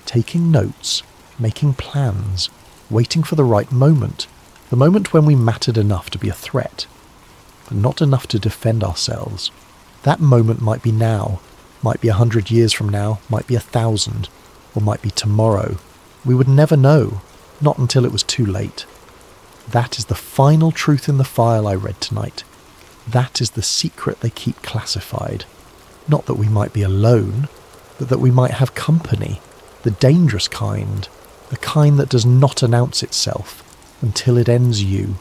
taking notes, making plans, waiting for the right moment, the moment when we mattered enough to be a threat, but not enough to defend ourselves. That moment might be now, might be 100 years from now, might be 1,000, or might be tomorrow. We would never know, not until it was too late. That is the final truth in the file I read tonight. That is the secret they keep classified. Not that we might be alone, but that we might have company, the dangerous kind, the kind that does not announce itself until it ends you.